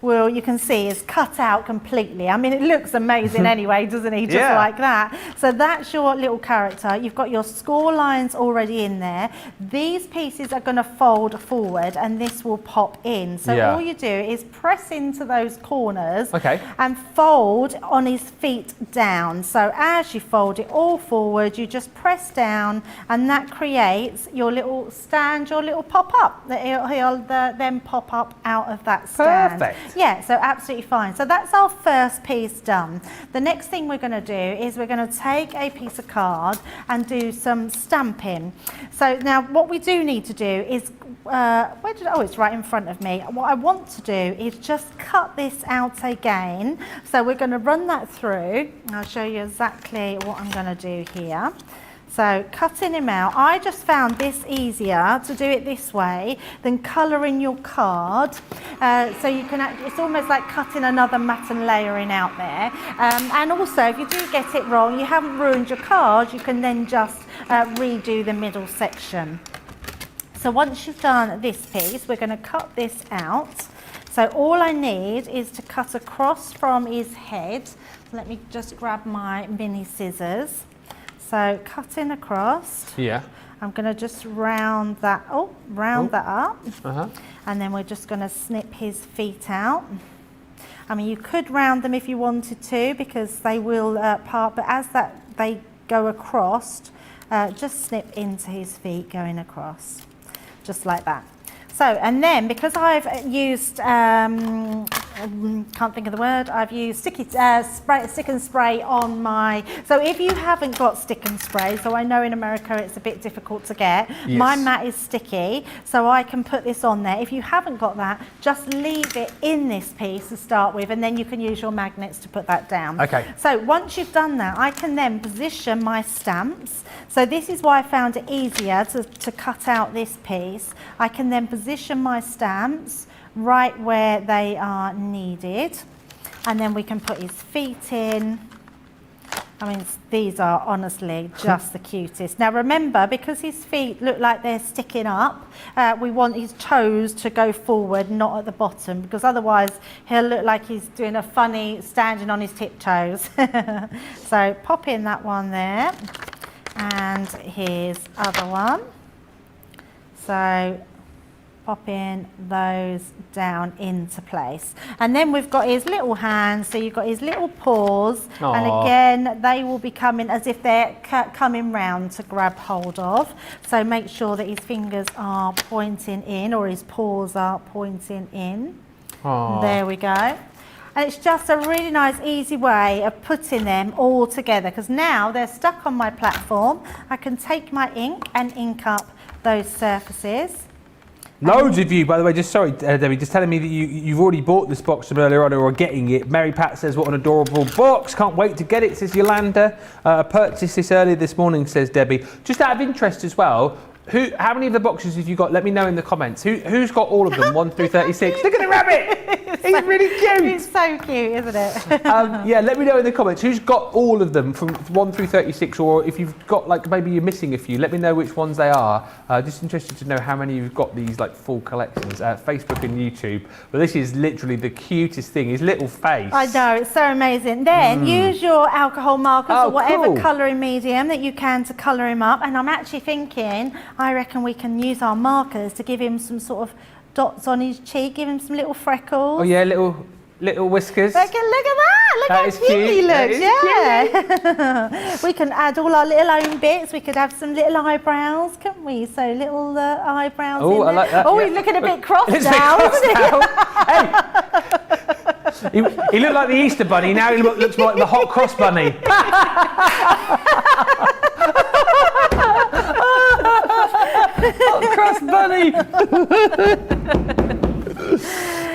will, you can see, is cut out completely. I mean, it looks amazing anyway, doesn't he? Just like that. So that's your little character. You've got your score lines already in there. These pieces are going to fold forward and this will pop in. So all you do is press into those corners and fold on his feet down. So as you fold it all forward, you just press down and that creates your little stand, your little pop-up. He'll then pop up out of that stand. Perfect. Yeah, so absolutely fine. So that's our first piece done. The next thing we're going to do is we're going to take a piece of card and do some stamping. So now what we do need to do is, it's right in front of me. What I want to do is just cut this out again. So we're going to run that through. I'll show you exactly what I'm going to do here. So cutting him out, I just found this easier to do it this way than colouring your card. So you can, it's almost like cutting another mat and layering out there. And also, if you do get it wrong, you haven't ruined your card, you can then just redo the middle section. So once you've done this piece, we're going to cut this out. So all I need is to cut across from his head. Let me just grab my mini scissors. So cutting across, I'm going to just round that up, and then we're just going to snip his feet out. I mean, you could round them if you wanted to because they will part, but as they go across, just snip into his feet going across, just like that. So, and then because I've used, can't think of the word, I've used stick and spray on my, so if you haven't got stick and spray, so I know in America it's a bit difficult to get, my mat is sticky, so I can put this on there. If you haven't got that, just leave it in this piece to start with, and then you can use your magnets to put that down. Okay. So once you've done that, I can then position my stamps. So this is why I found it easier to cut out this piece. I can then position my stamps right where they are needed, and then we can put his feet in. I mean, these are honestly just the cutest. Now remember, because his feet look like they're sticking up, we want his toes to go forward, not at the bottom, because otherwise he'll look like he's doing a funny standing on his tiptoes. So pop in that one there, and here's other one. So pop in those down into place. And then we've got his little hands, so you've got his little paws. Aww. And again, they will be coming as if they're coming round to grab hold of. So make sure that his fingers are pointing in, or his paws are pointing in. Aww. There we go. And it's just a really nice, easy way of putting them all together, because now they're stuck on my platform. I can take my ink and ink up those surfaces. Loads of you, by the way, just sorry, Debbie, just telling me that you've already bought this box from earlier on or are getting it. Mary Pat says, what an adorable box. Can't wait to get it, says Yolanda. Purchased this earlier this morning, says Debbie. Just out of interest as well, how many of the boxes have you got? Let me know in the comments. Who's got all of them, 1 through 36? Look at the rabbit! He's really cute! He's so cute, isn't it? Yeah, let me know in the comments who's got all of them from 1 through 36, or if you've got, like, maybe you're missing a few, let me know which ones they are. Just interested to know how many you've got these, like, full collections, Facebook and YouTube. But this is literally the cutest thing, his little face. I know, it's so amazing. Then use your alcohol markers or whatever cool. colouring medium that you can to colour him up. And I'm actually thinking, I reckon we can use our markers to give him some sort of dots on his cheek, give him some little freckles. Oh yeah, little whiskers. Look at that! Look That how is cute he cute. looks! That Yeah. We can add all our little own bits. We could have some little eyebrows, couldn't we? So little eyebrows. Oh, in I there. like that. Oh, Yeah. he's looking a bit cross It's now, a bit cross isn't he? now. He looked like the Easter bunny. Now he looks like the hot cross bunny. Hot cross bunny.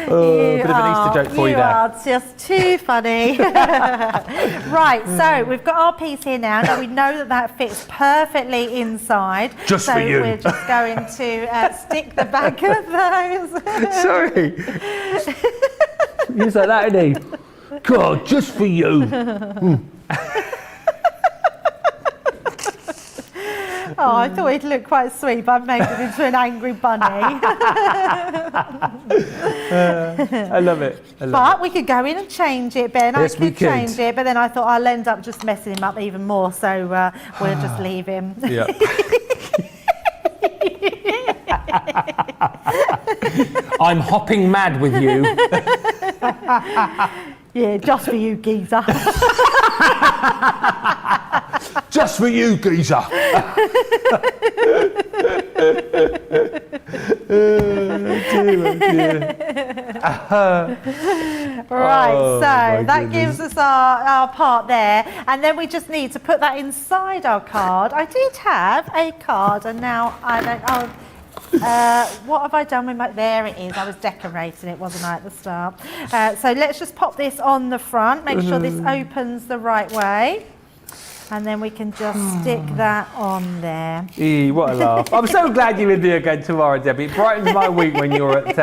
Bit of an Easter joke for you there. You are just too funny. Right, so we've got our piece here now. Now we know that fits perfectly inside. Just so for you. We're just going to stick the back of those. Sorry. He's like that, isn't he? God, just for you. Oh, I thought he'd look quite sweet, but I've made him into an angry bunny. I love it. But we could go in and change it, Ben. Yes, I we could could. change it, but then I thought I'll end up just messing him up even more, so we'll just leave him. Yeah. I'm hopping mad with you. Yeah, just for you, geezer. Just for you, geezer. Right, Oh, so my that gives us our part there, and then we just need to put that inside our card. I did have a card, and now I don't. What have I done with my? There it is. I was decorating it, wasn't I, at the start? So let's just pop this on the front. Make sure this opens the right way. And then we can just stick that on there. What a laugh. I'm so glad you're with me again tomorrow, Debbie. It brightens my week when you're at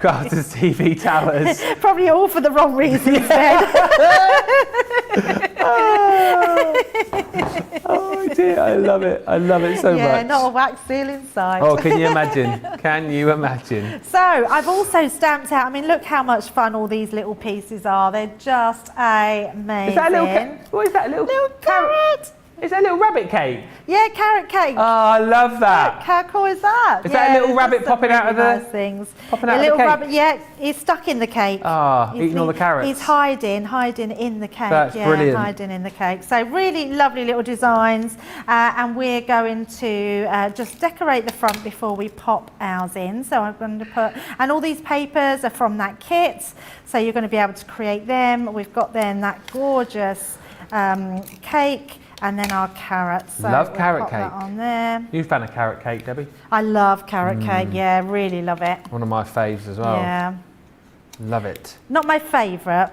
Carter's TV Towers. Probably all for the wrong reasons, Ben. Oh dear, I love it. I love it so much. Yeah, not a wax seal inside. Oh, can you imagine? Can you imagine? So I've also stamped out, I mean, look how much fun all these little pieces are. They're just amazing. Is that a little what is that? A little carrot? Is that a little rabbit cake? Yeah, carrot cake. Oh, I love that. Look, how cool is that? Is that a little there's rabbit just some popping out of really the- nice things. popping A out of the little cake? rabbit, yeah, he's stuck in the cake. Ah, eating all the carrots. He's hiding in the cake. That's brilliant. Hiding in the cake. So really lovely little designs, and we're going to just decorate the front before we pop ours in. So I'm going to put, and all these papers are from that kit, so you're going to be able to create them. We've got then that gorgeous cake. And then our carrots. So Love we'll carrot pop cake. that on there. You a fan of carrot cake, Debbie? I love carrot cake. Yeah, really love it. One of my faves as well. Yeah, Love it. not my favourite.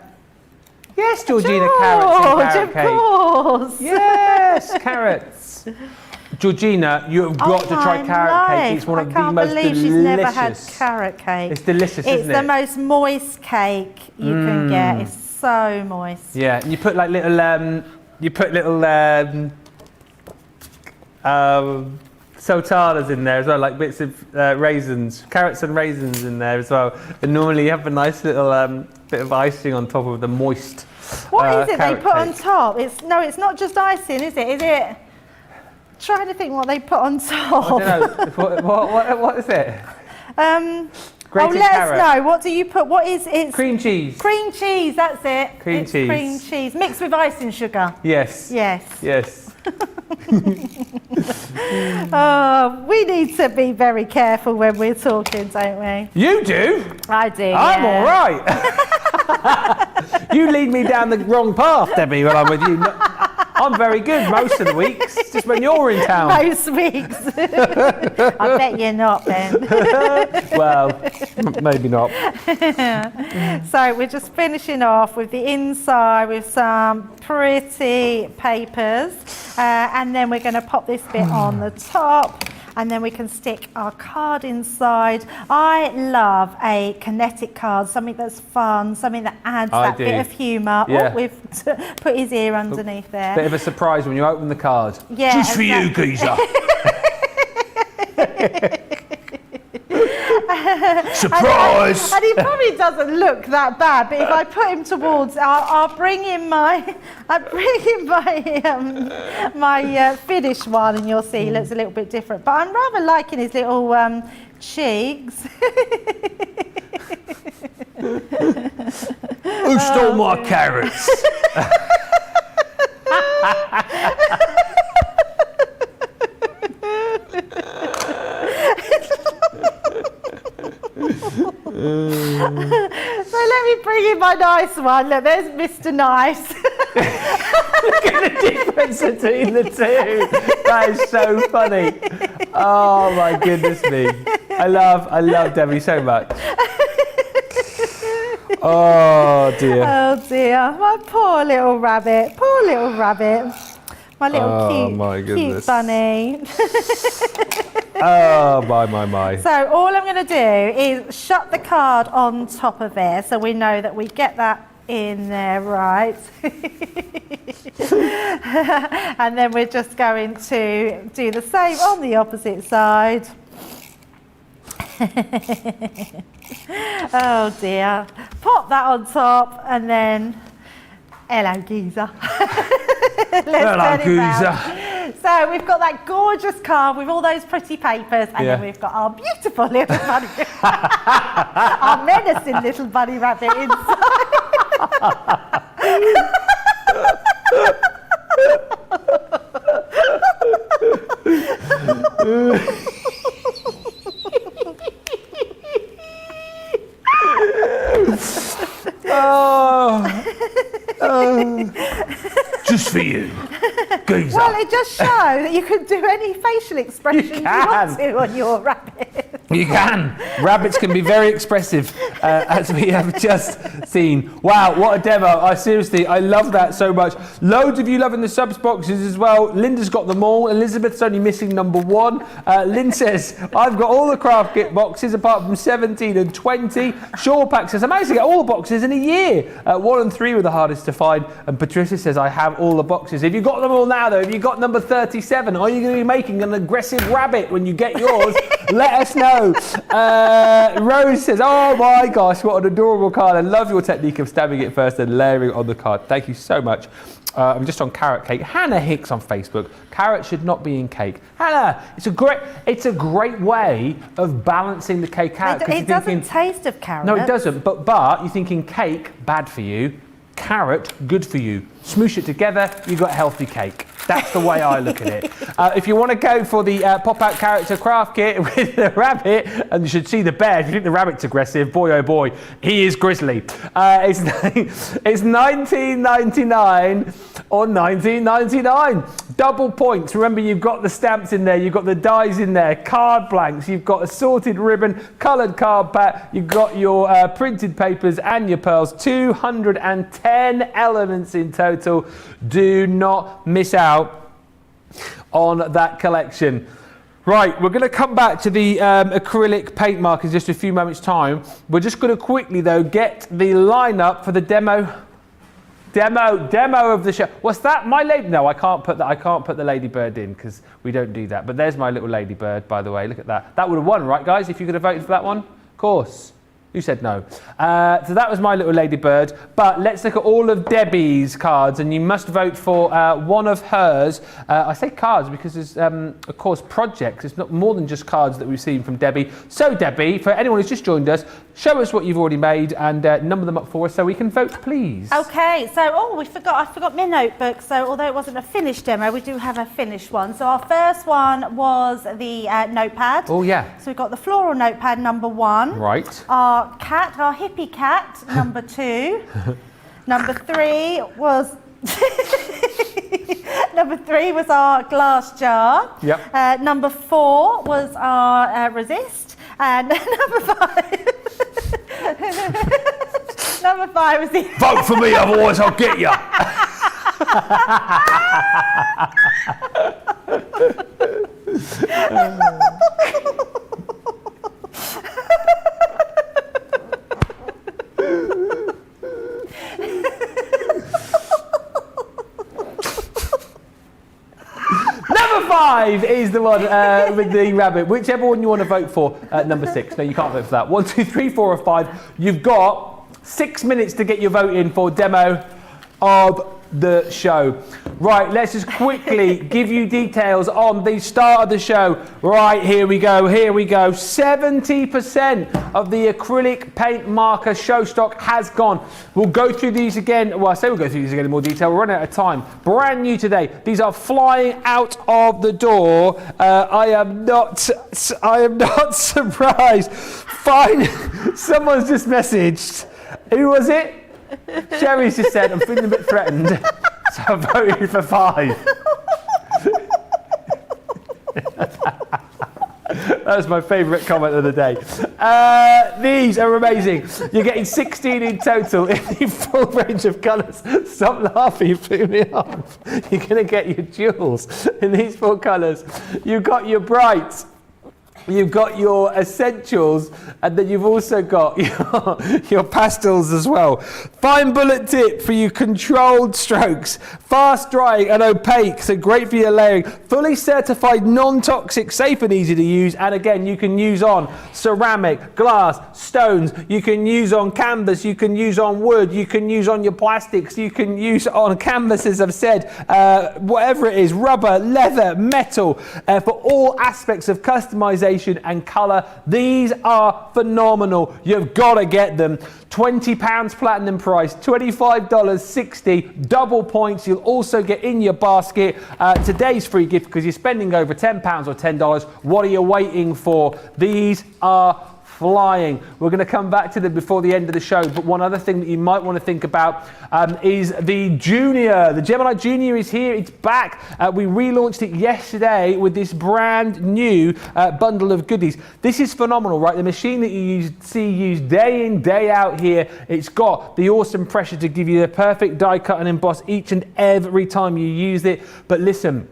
Yes, Georgina, carrots and carrot of cake. course. Yes, carrots. Georgina, you have got to try my carrot cake. life. It's one of I the can't most believe delicious. she's never had carrot cake. It's delicious, It's isn't the it? most moist cake you can get. It's so moist. Yeah, and you put like little You put little sultanas in there as well, like bits of raisins, carrots and raisins in there as well. And normally you have a nice little bit of icing on top of the moist. What is it they put on cake. top? It's not just icing, is it? Is it? Trying to think what they put on top. I don't know. What is it? Grated let carrot. us know. What do you put? What is it? Cream cheese. Cream cheese, that's it. Cream It's cheese. cream cheese mixed with icing sugar. Yes. Yes. Yes. We need to be very careful when we're talking, don't we? You do? I do. I'm yeah. all right. You lead me down the wrong path, Debbie, when I'm with you. I'm very good most of the weeks, just when you're in town. Most weeks. I bet you're not, Ben. Well, maybe not. So we're just finishing off with the inside with some pretty papers. And then we're going to pop this bit on the top. And then we can stick our card inside. I love a kinetic card, something that's fun, something that adds that bit of humour. Yeah. Oh, we've put his ear underneath there. Bit of a surprise when you open the card. Yeah, Just for you, geezer. Surprise! And he probably doesn't look that bad, but if I put him towards, I'll bring in my finished one, and you'll see he looks a little bit different. But I'm rather liking his little cheeks. Who stole my carrots? So let me bring in my nice one. Look, there's Mr. Nice. Look at the difference between the two. That is so funny. Oh my goodness me. I love Debbie so much. Oh dear. Oh dear, my poor little rabbit. Poor little rabbit. My little cute bunny. Oh my. So all I'm going to do is shut the card on top of there, so we know that we get that in there, right? And then we're just going to do the same on the opposite side. Oh dear. Pop that on top and then hello geezer. Hello geezer. So we've got that gorgeous card with all those pretty papers, and then we've got our beautiful little bunny, our menacing little bunny rabbit inside. Just for you, geezer. Well, it just shows that you can do any facial expression you want to on your rabbit. You can. Rabbits can be very expressive, as we have just seen. Wow, what a demo. I love that so much. Loads of you loving the subs boxes as well. Linda's got them all. Elizabeth's only missing number 1. Lynn says, I've got all the craft kit boxes apart from 17 and 20. Shawpack says, I managed to get all the boxes in a year. 1 and 3 were the hardest to find. And Patricia says, I have all the boxes. If you've got them all now, though, if you've got number 37, are you going to be making an aggressive rabbit when you get yours? Let us know. Rose says, oh my gosh, what an adorable card. I love your technique of stabbing it first and layering it on the card. Thank you so much. I'm just on carrot cake. Hannah Hicks on Facebook. Carrot should not be in cake. Hannah, it's a great way of balancing the cake out. It doesn't taste of carrot. No, it doesn't. But you're thinking cake, bad for you. Carrot, good for you. Smoosh it together, you've got healthy cake. That's the way I look at it. If you want to go for the pop-out character craft kit with the rabbit, and you should see the bear, if you think the rabbit's aggressive, boy oh boy, he is grizzly. It's $19.99 or $19.99. Double points. Remember, you've got the stamps in there, you've got the dies in there, card blanks, you've got assorted ribbon, coloured card pack, you've got your printed papers and your pearls. 210 elements in total. Do not miss out on that collection. Right, we're going to come back to the acrylic paint mark in just a few moments' time. We're just going to quickly, though, get the lineup for the demo Demo of the show. What's that? My lady? No, I can't put that. I can't put the ladybird in because we don't do that. But there's my little ladybird, by the way. Look at that. That would have won, right, guys? If you could have voted for that one, of course. Who said no? So that was my little ladybird. But let's look at all of Debbie's cards, and you must vote for one of hers. I say cards because there's, of course, projects. It's not more than just cards that we've seen from Debbie. So, Debbie, for anyone who's just joined us, show us what you've already made and number them up for us so we can vote, please. Okay, so, I forgot my notebook. So, although it wasn't a finished demo, we do have a finished one. So, our first one was the notepad. Oh, yeah. So, we've got the floral notepad, number 1. Right. Our cat, our hippie cat, number 2. Number 3 was... Number 3 was our glass jar. Yep. Number 4 was our resist. And number 5... Number 5 was the... Vote for me, otherwise I'll get you. Number 5 is the one with the rabbit. Whichever one you want to vote for. Number 6. No, you can't vote for that. 1, 2, 3, 4, or 5. You've got 6 minutes to get your vote in for demo of the show. Right, let's just quickly give you details on the start of the show. Right, here we go. 70% of the acrylic paint marker show stock has gone. We'll go through these again. Well, I say we'll go through these again in more detail. We're running out of time. Brand new today. These are flying out of the door. I am not surprised. Fine. Someone's just messaged. Who was it? Sherry's just said, I'm feeling a bit threatened, so I voted for 5. That's my favourite comment of the day. These are amazing. You're getting 16 in total in the full range of colours. Stop laughing, you put me off. You're going to get your jewels in these 4 colours. You've got your brights. You've got your essentials, and then you've also got your pastels as well. Fine bullet tip for your controlled strokes. Fast drying and opaque, so great for your layering. Fully certified, non-toxic, safe and easy to use. And again, you can use on ceramic, glass, stones. You can use on canvas. You can use on wood. You can use on your plastics. You can use on canvases, I've said. Whatever it is, rubber, leather, metal, for all aspects of customization and colour. These are phenomenal. You've got to get them. £20 platinum price, $25.60, double points. You'll also get in your basket today's free gift because you're spending over £10 or $10. What are you waiting for? These are flying. We're going to come back to them before the end of the show, but one other thing that you might want to think about is the Junior. The Gemini Junior is here. It's back. We relaunched it yesterday with this brand new bundle of goodies. This is phenomenal, right? The machine that you see used day in, day out here. It's got the awesome pressure to give you the perfect die cut and emboss each and every time you use it. But listen,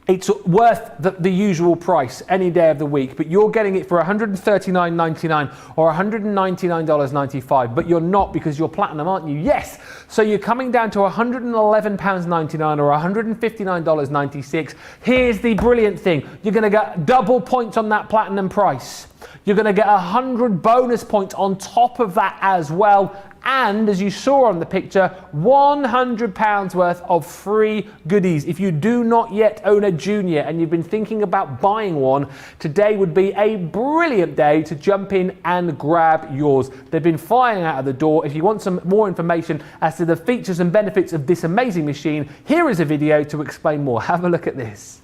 it's worth the usual price any day of the week, but you're getting it for $139.99 or $199.95, but you're not because you're platinum, aren't you? Yes! So you're coming down to £111.99 or $159.96. Here's the brilliant thing. You're going to get double points on that platinum price. You're going to get 100 bonus points on top of that as well. And as you saw on the picture, £100 worth of free goodies. If you do not yet own a Junior and you've been thinking about buying one, today would be a brilliant day to jump in and grab yours. They've been flying out of the door. If you want some more information as to the features and benefits of this amazing machine, here is a video to explain more. Have a look at this.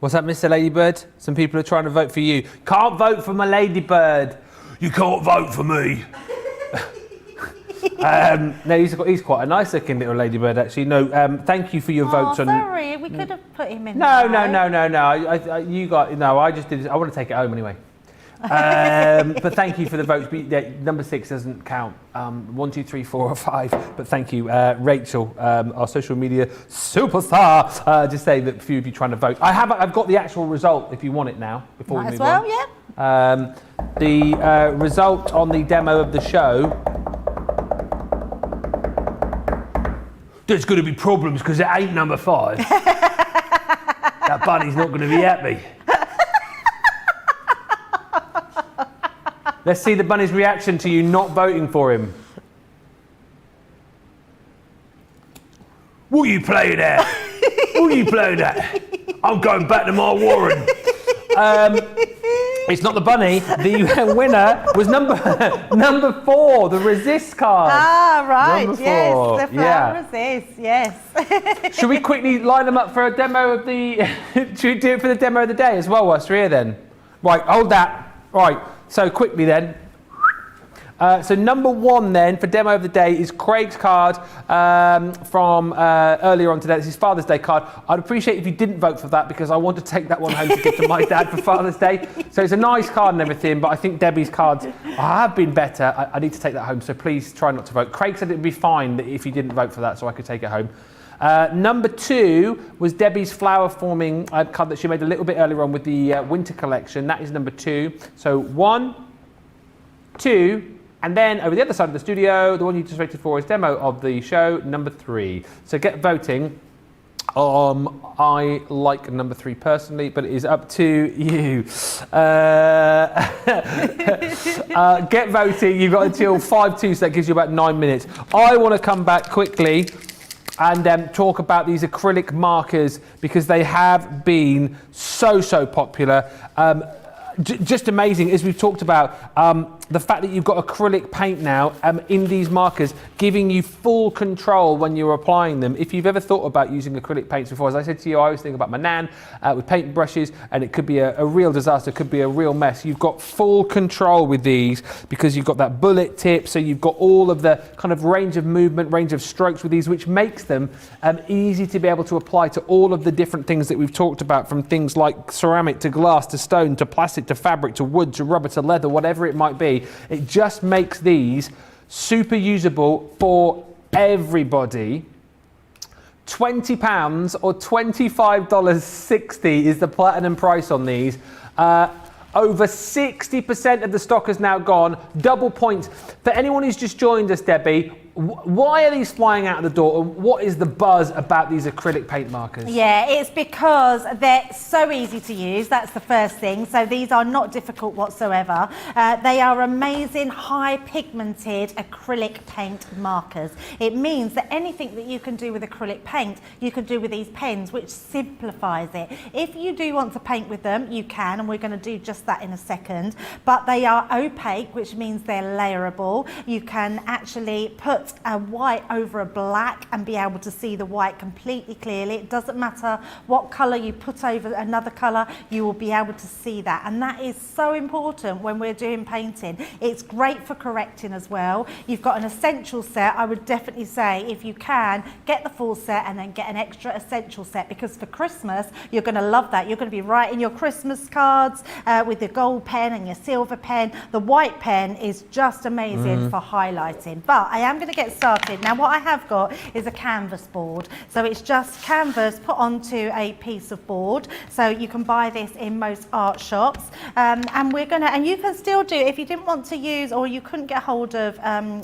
What's that, Mr. Ladybird? Some people are trying to vote for you. Can't vote for my Ladybird. You can't vote for me. No, he's quite a nice looking little ladybird, actually. No, thank you for your votes on. Sorry, we could have put him in. No. I just did. I want to take it home anyway. But thank you for the votes. But, yeah, number 6 doesn't count. 1, 2, 3, 4, or 5. But thank you, Rachel, our social media superstar. Just saying that a few of you trying to vote. I've got the actual result if you want it now. Before we move on. Yeah. The result on the demo of the show. There's going to be problems because it ain't number 5. That bunny's not going to be happy. Let's see the bunny's reaction to you not voting for him. What are you playing at? What are you playing at? I'm going back to my warren. It's not the bunny. The winner was number 4, the resist card. Ah, right. Number 4. Yes, the flower resist. Yes. Should we quickly line them up for a demo of the? Should we do it for the demo of the day as well whilst we're here then? Right, hold that. Right, so quickly then. So number 1 then for demo of the day is Craig's card from earlier on today. It's his Father's Day card. I'd appreciate if you didn't vote for that because I want to take that one home to give to my dad for Father's Day. So it's a nice card and everything, but I think Debbie's cards have been better. I need to take that home, so please try not to vote. Craig said it'd be fine if you didn't vote for that, so I could take it home. Number 2 was Debbie's flower forming card that she made a little bit earlier on with the winter collection. That is number 2. So 1, 2, and then over the other side of the studio, the one you just voted for is demo of the show, number 3. So get voting. I like number 3 personally, but it is up to you. Get voting. You've got until 5:02, so that gives you about 9 minutes. I want to come back quickly and talk about these acrylic markers because they have been so popular. Just amazing, as we've talked about, the fact that you've got acrylic paint now in these markers, giving you full control when you're applying them. If you've ever thought about using acrylic paints before, as I said to you, I always think about my nan with paint brushes, and it could be a real disaster, it could be a real mess. You've got full control with these because you've got that bullet tip, so you've got all of the kind of range of movement, range of strokes with these, which makes them easy to be able to apply to all of the different things that we've talked about, from things like ceramic to glass to stone to plastic to fabric to wood to rubber to leather, whatever it might be. It just makes these super usable for everybody. £20 or $25.60 is the platinum price on these. Over 60% of the stock is now gone. Double points. For anyone who's just joined us, Debbie, why are these flying out of the door, and what is the buzz about these acrylic paint markers? Yeah, it's because they're so easy to use. That's the first thing. So these are not difficult whatsoever. They are amazing, high pigmented acrylic paint markers. It means that anything that you can do with acrylic paint, you can do with these pens, which simplifies it. If you do want to paint with them, you can, and we're going to do just that in a second. But they are opaque, which means they're layerable. You can actually put a white over a black and be able to see the white completely clearly. It doesn't matter what colour you put over another colour, you will be able to see that, and that is so important when we're doing painting. It's great for correcting as well. You've got an essential set. I would definitely say, if you can, get the full set and then get an extra essential set, because for Christmas you're going to love that. You're going to be writing your Christmas cards with your gold pen and your silver pen. The white pen is just amazing for highlighting. But I am going to get started. Now what I have got is a canvas board. So it's just canvas put onto a piece of board. So you can buy this in most art shops. And you can still do, if you didn't want to use, or you couldn't get hold of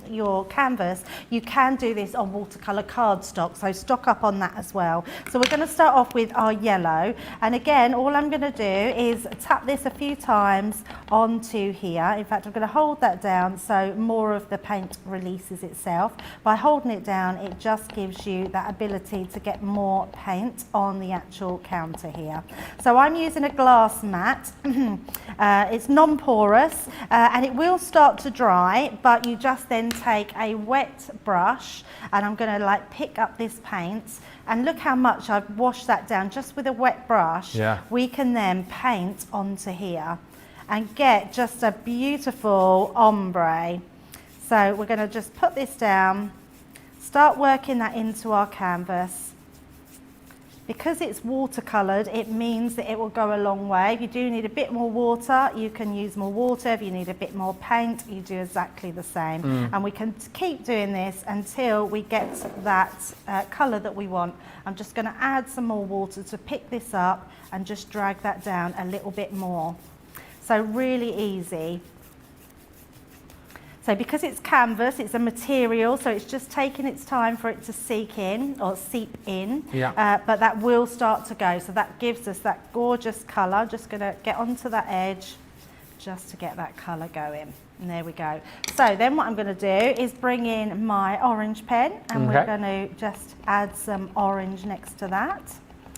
your canvas, you can do this on watercolor cardstock. So stock up on that as well. So we're going to start off with our yellow. And again, all I'm going to do is tap this a few times onto here. In fact, I'm going to hold that down so more of the paint releases itself. itself. By holding it down, it just gives you that ability to get more paint on the actual counter here. So I'm using a glass mat. It's non-porous and it will start to dry, but you just then take a wet brush, and I'm going to like pick up this paint, and look how much I've washed that down just with a wet brush. Yeah. We can then paint onto here and get just a beautiful ombre. So we're going to just put this down, start working that into our canvas. Because it's watercoloured, it means that it will go a long way. If you do need a bit more water, you can use more water. If you need a bit more paint, you do exactly the same. And we can keep doing this until we get that colour that we want. I'm just going to add some more water to pick this up and just drag that down a little bit more. So really easy. So because it's canvas, it's a material, so it's just taking its time for it to seep in. Yeah. But that will start to go. So that gives us that gorgeous colour. I'm just going to get onto that edge just to get that colour going. And there we go. So then what I'm going to do is bring in my orange pen, and we're going to just add some orange next to that.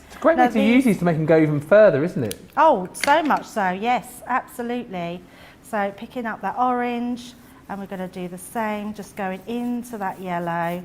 It's a great way to use these to make them go even further, isn't it? Oh, so much so, yes, absolutely. So picking up that orange, and we're going to do the same, just going into that yellow,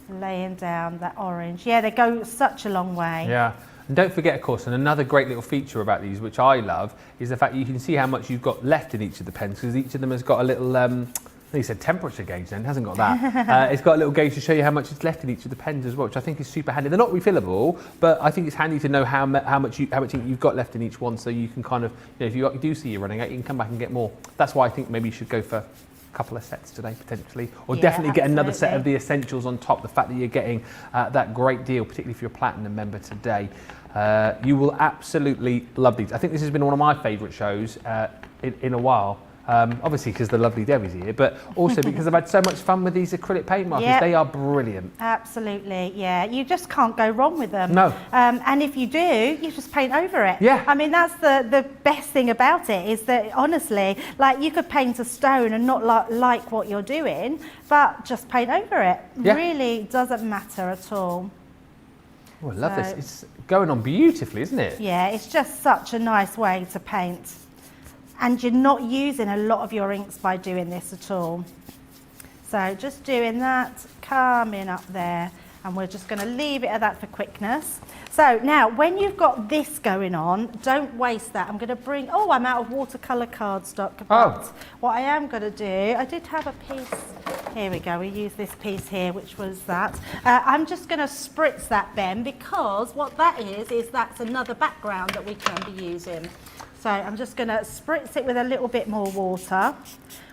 laying down that orange. Yeah, they go such a long way. Yeah. And don't forget, of course, and another great little feature about these, which I love, is the fact you can see how much you've got left in each of the pens, because each of them has got a little, I think you said temperature gauge then, it hasn't got that. It's got a little gauge to show you how much is left in each of the pens as well, which I think is super handy. They're not refillable, but I think it's handy to know how much ink you've got left in each one, so you can kind of, you know, if you do see you're running out, you can come back and get more. That's why I think maybe you should go for a couple of sets today potentially, or definitely get another set of the essentials on top. The fact that you're getting that great deal, particularly if you're a platinum member today, you will absolutely love these. I think this has been one of my favourite shows in a while. Obviously because the lovely Debbie's here, but also because I've had so much fun with these acrylic paint markers. Yep. They are brilliant. Absolutely, yeah. You just can't go wrong with them. No. And if you do, you just paint over it. Yeah. I mean, that's the best thing about it, is that honestly, like, you could paint a stone and not like what you're doing, but just paint over it. Yeah. Really doesn't matter at all. Oh, I love this. It's going on beautifully, isn't it? Yeah, it's just such a nice way to paint. And you're not using a lot of your inks by doing this at all. So just doing that, coming up there, and we're just going to leave it at that for quickness. So now, when you've got this going on, don't waste that. I'm going to bring, I'm out of watercolour cardstock. But what I am going to do, I did have a piece, here we go, we use this piece here, which was that. I'm just going to spritz that, Ben, because what that is that's another background that we can be using. So I'm just going to spritz it with a little bit more water,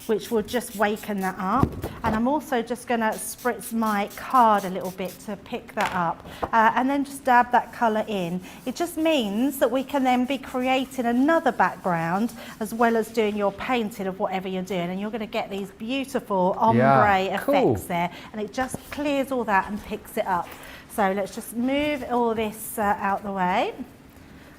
which will just waken that up. And I'm also just going to spritz my card a little bit to pick that up. And then just dab that colour in. It just means that we can then be creating another background as well as doing your painting of whatever you're doing. And you're going to get these beautiful ombre effects there. And it just clears all that and picks it up. So let's just move all this out the way.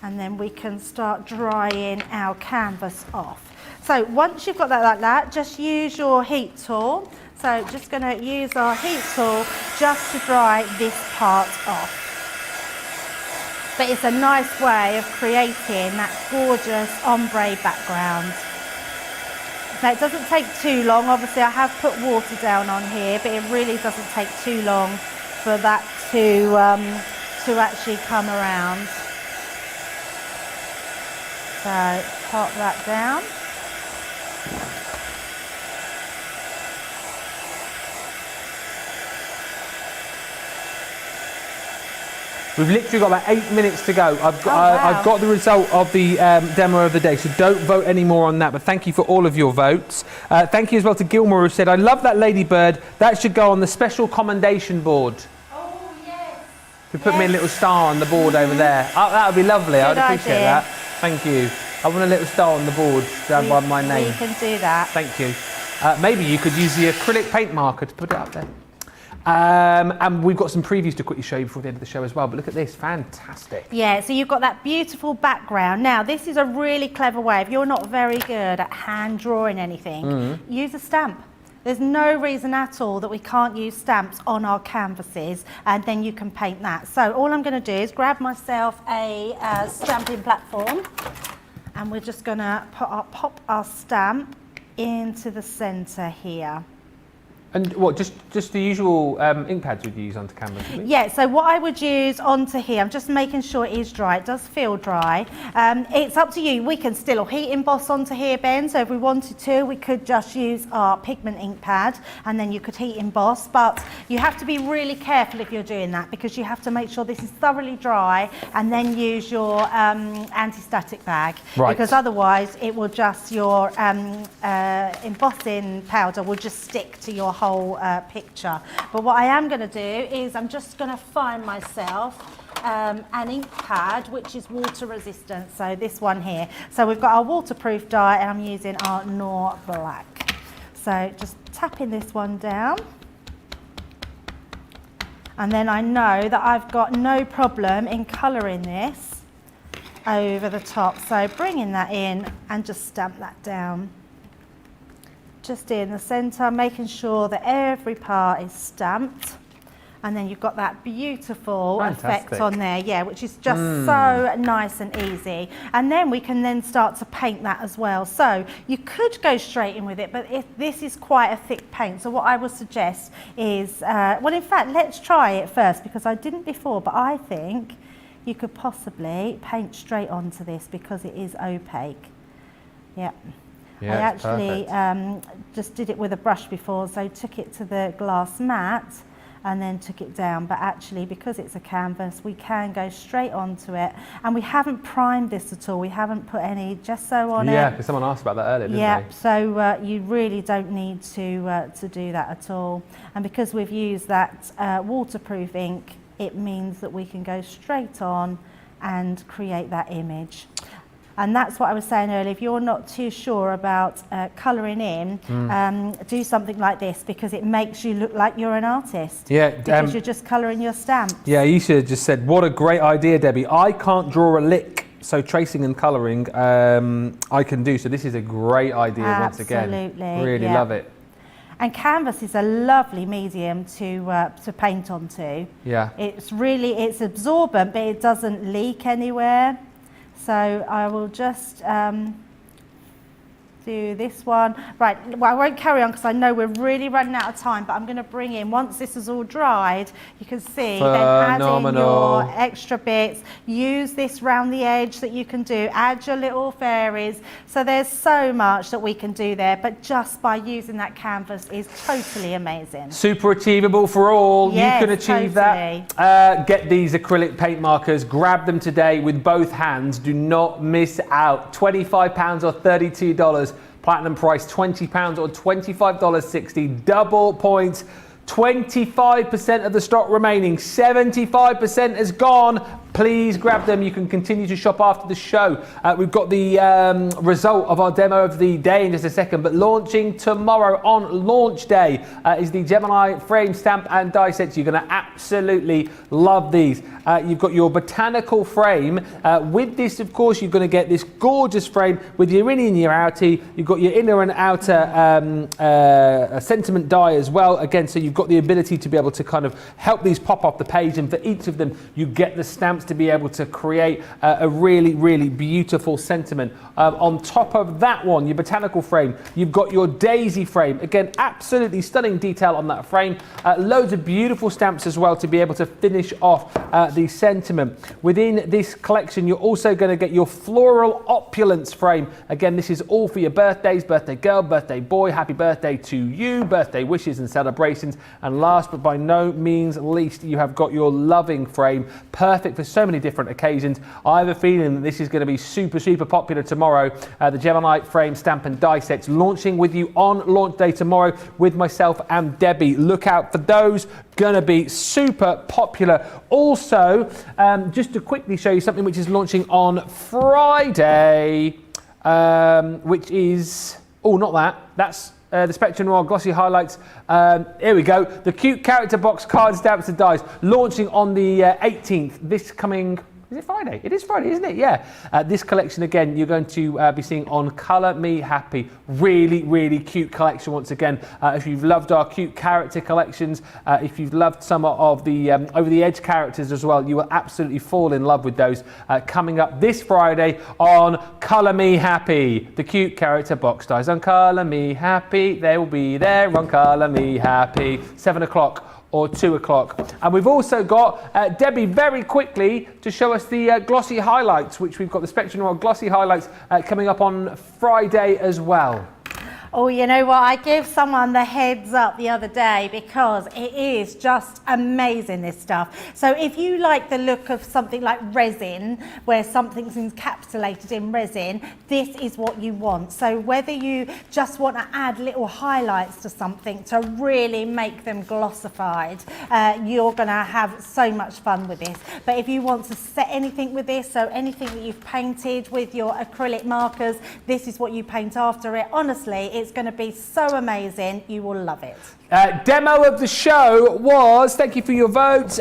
And then we can start drying our canvas off. So once you've got that like that, just use your heat tool. So just going to use our heat tool just to dry this part off. But it's a nice way of creating that gorgeous ombre background. Now it doesn't take too long. Obviously I have put water down on here, but it really doesn't take too long for that to actually come around. So pop that down. We've literally got about 8 minutes to go. I've got the result of the demo of the day, so don't vote any more on that, but thank you for all of your votes. Thank you as well to Gilmore, who said, I love that ladybird. That should go on the special commendation board. Oh, yes. We put me a little star on the board over there. Oh, that would be lovely. I'd appreciate that. Thank you. I want a little star on the board down by my name. We can do that. Thank you. Maybe you could use the acrylic paint marker to put it up there. And we've got some previews to quickly show you before the end of the show as well, but look at this, fantastic. Yeah, so you've got that beautiful background. Now, this is a really clever way. If you're not very good at hand drawing anything, use a stamp. There's no reason at all that we can't use stamps on our canvases, and then you can paint that. So all I'm going to do is grab myself a stamping platform, and we're just going to pop our stamp into the centre here. And what, just the usual ink pads you'd use onto canvas? Yeah, so what I would use onto here, I'm just making sure it is dry. It does feel dry. It's up to you. We can still heat emboss onto here, Ben, so if we wanted to, we could just use our pigment ink pad and then you could heat emboss, but you have to be really careful if you're doing that because you have to make sure this is thoroughly dry and then use your anti-static bag. Right. Because otherwise it will just, your embossing powder will just stick to your whole picture. But what I am going to do is I'm just going to find myself an ink pad which is water resistant, so this one here. So we've got our waterproof dye and I'm using our Noir black. So just tapping this one down, and then I know that I've got no problem in colouring this over the top, so bringing that in and just stamp that down. Just in the centre, making sure that every part is stamped, and then you've got that beautiful effect on there, yeah, which is just so nice and easy. And then we can then start to paint that as well. So you could go straight in with it, but if this is quite a thick paint, so what I would suggest is, well, in fact, let's try it first because I didn't before, but I think you could possibly paint straight onto this because it is opaque. Yeah. Yeah, I actually just did it with a brush before, so took it to the glass mat and then took it down. But actually, because it's a canvas, we can go straight onto it. And we haven't primed this at all. We haven't put any gesso on it. Yeah, because someone asked about that earlier, didn't they? So you really don't need to do that at all. And because we've used that waterproof ink, it means that we can go straight on and create that image. And that's what I was saying earlier, if you're not too sure about colouring in, do something like this because it makes you look like you're an artist. Yeah. Because you're just colouring your stamps. Yeah, you should have just said, what a great idea, Debbie. I can't draw a lick, so tracing and colouring I can do. So this is a great idea once again. Absolutely. Really love it. And canvas is a lovely medium to paint onto. Yeah. It's absorbent, but it doesn't leak anywhere. So I will just do this one. Right, well, I won't carry on because I know we're really running out of time, but I'm going to bring in, once this is all dried, you can see, then add in your extra bits. Use this round the edge that you can do. Add your little fairies. So there's so much that we can do there, but just by using that canvas is totally amazing. Super achievable for all. Yes, you can achieve totally. that. Get these acrylic paint markers. Grab them today with both hands. Do not miss out. £25 or $32. Platinum price £20 or $25.60. Double points. 25% of the stock remaining. 75% has gone. Please grab them. You can continue to shop after the show. We've got the result of our demo of the day in just a second, but launching tomorrow on launch day is the Gemini frame stamp and die sets. You're going to absolutely love these. You've got your botanical frame. With this, of course, you're going to get this gorgeous frame with your inner and your outer. You've got your inner and outer sentiment die as well. Again, so you've got the ability to be able to kind of help these pop off the page, and for each of them, you get the stamps to be able to create a really, really beautiful sentiment. On top of that one, your botanical frame, you've got your daisy frame. Again, absolutely stunning detail on that frame. Loads of beautiful stamps as well to be able to finish off the sentiment. Within this collection, you're also going to get your floral opulence frame. Again, this is all for your birthdays, birthday girl, birthday boy, happy birthday to you, birthday wishes and celebrations. And last but by no means least, you have got your loving frame, perfect for so many different occasions. I have a feeling that this is going to be super, super popular tomorrow. The Gemini frame stamp and die sets launching with you on launch day tomorrow with myself and Debbie. Look out for those. Going to be super popular. Also, just to quickly show you something which is launching on Friday, which is, oh, not that. That's the Spectrum Noir Glossy Highlights. Here we go. The cute character box card stamps and dies launching on the 18th, this coming Is it Friday? It is Friday, isn't it? Yeah. This collection, again, you're going to be seeing on Colour Me Happy. Really, really cute collection once again. If you've loved our cute character collections, if you've loved some of the over-the-edge characters as well, you will absolutely fall in love with those. Coming up this Friday on Colour Me Happy. The cute character box ties on Colour Me Happy. They will be there on Colour Me Happy. 7 o'clock or 2 o'clock. And we've also got Debbie very quickly to show us the glossy highlights, which we've got the Spectrum Noir glossy highlights coming up on Friday as well. Oh, you know what? I gave someone the heads up the other day because it is just amazing, this stuff. So if you like the look of something like resin, where something's encapsulated in resin, this is what you want. So whether you just want to add little highlights to something to really make them glossified, you're going to have so much fun with this. But if you want to set anything with this, so anything that you've painted with your acrylic markers, this is what you paint after it. Honestly, it's going to be so amazing. You will love it. Demo of the show was, thank you for your votes,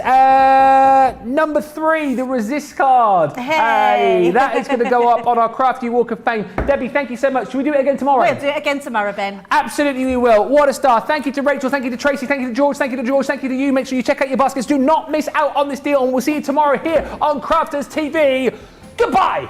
number 3, the Resist card. Hey. That is going to go up on our Crafty Walk of Fame. Debbie, thank you so much. Should we do it again tomorrow? We'll do it again tomorrow, Ben. Absolutely, we will. What a star. Thank you to Rachel, thank you to Tracy, thank you to George, thank you to George, thank you to you. Make sure you check out your baskets. Do not miss out on this deal, and we'll see you tomorrow here on Crafters TV. Goodbye.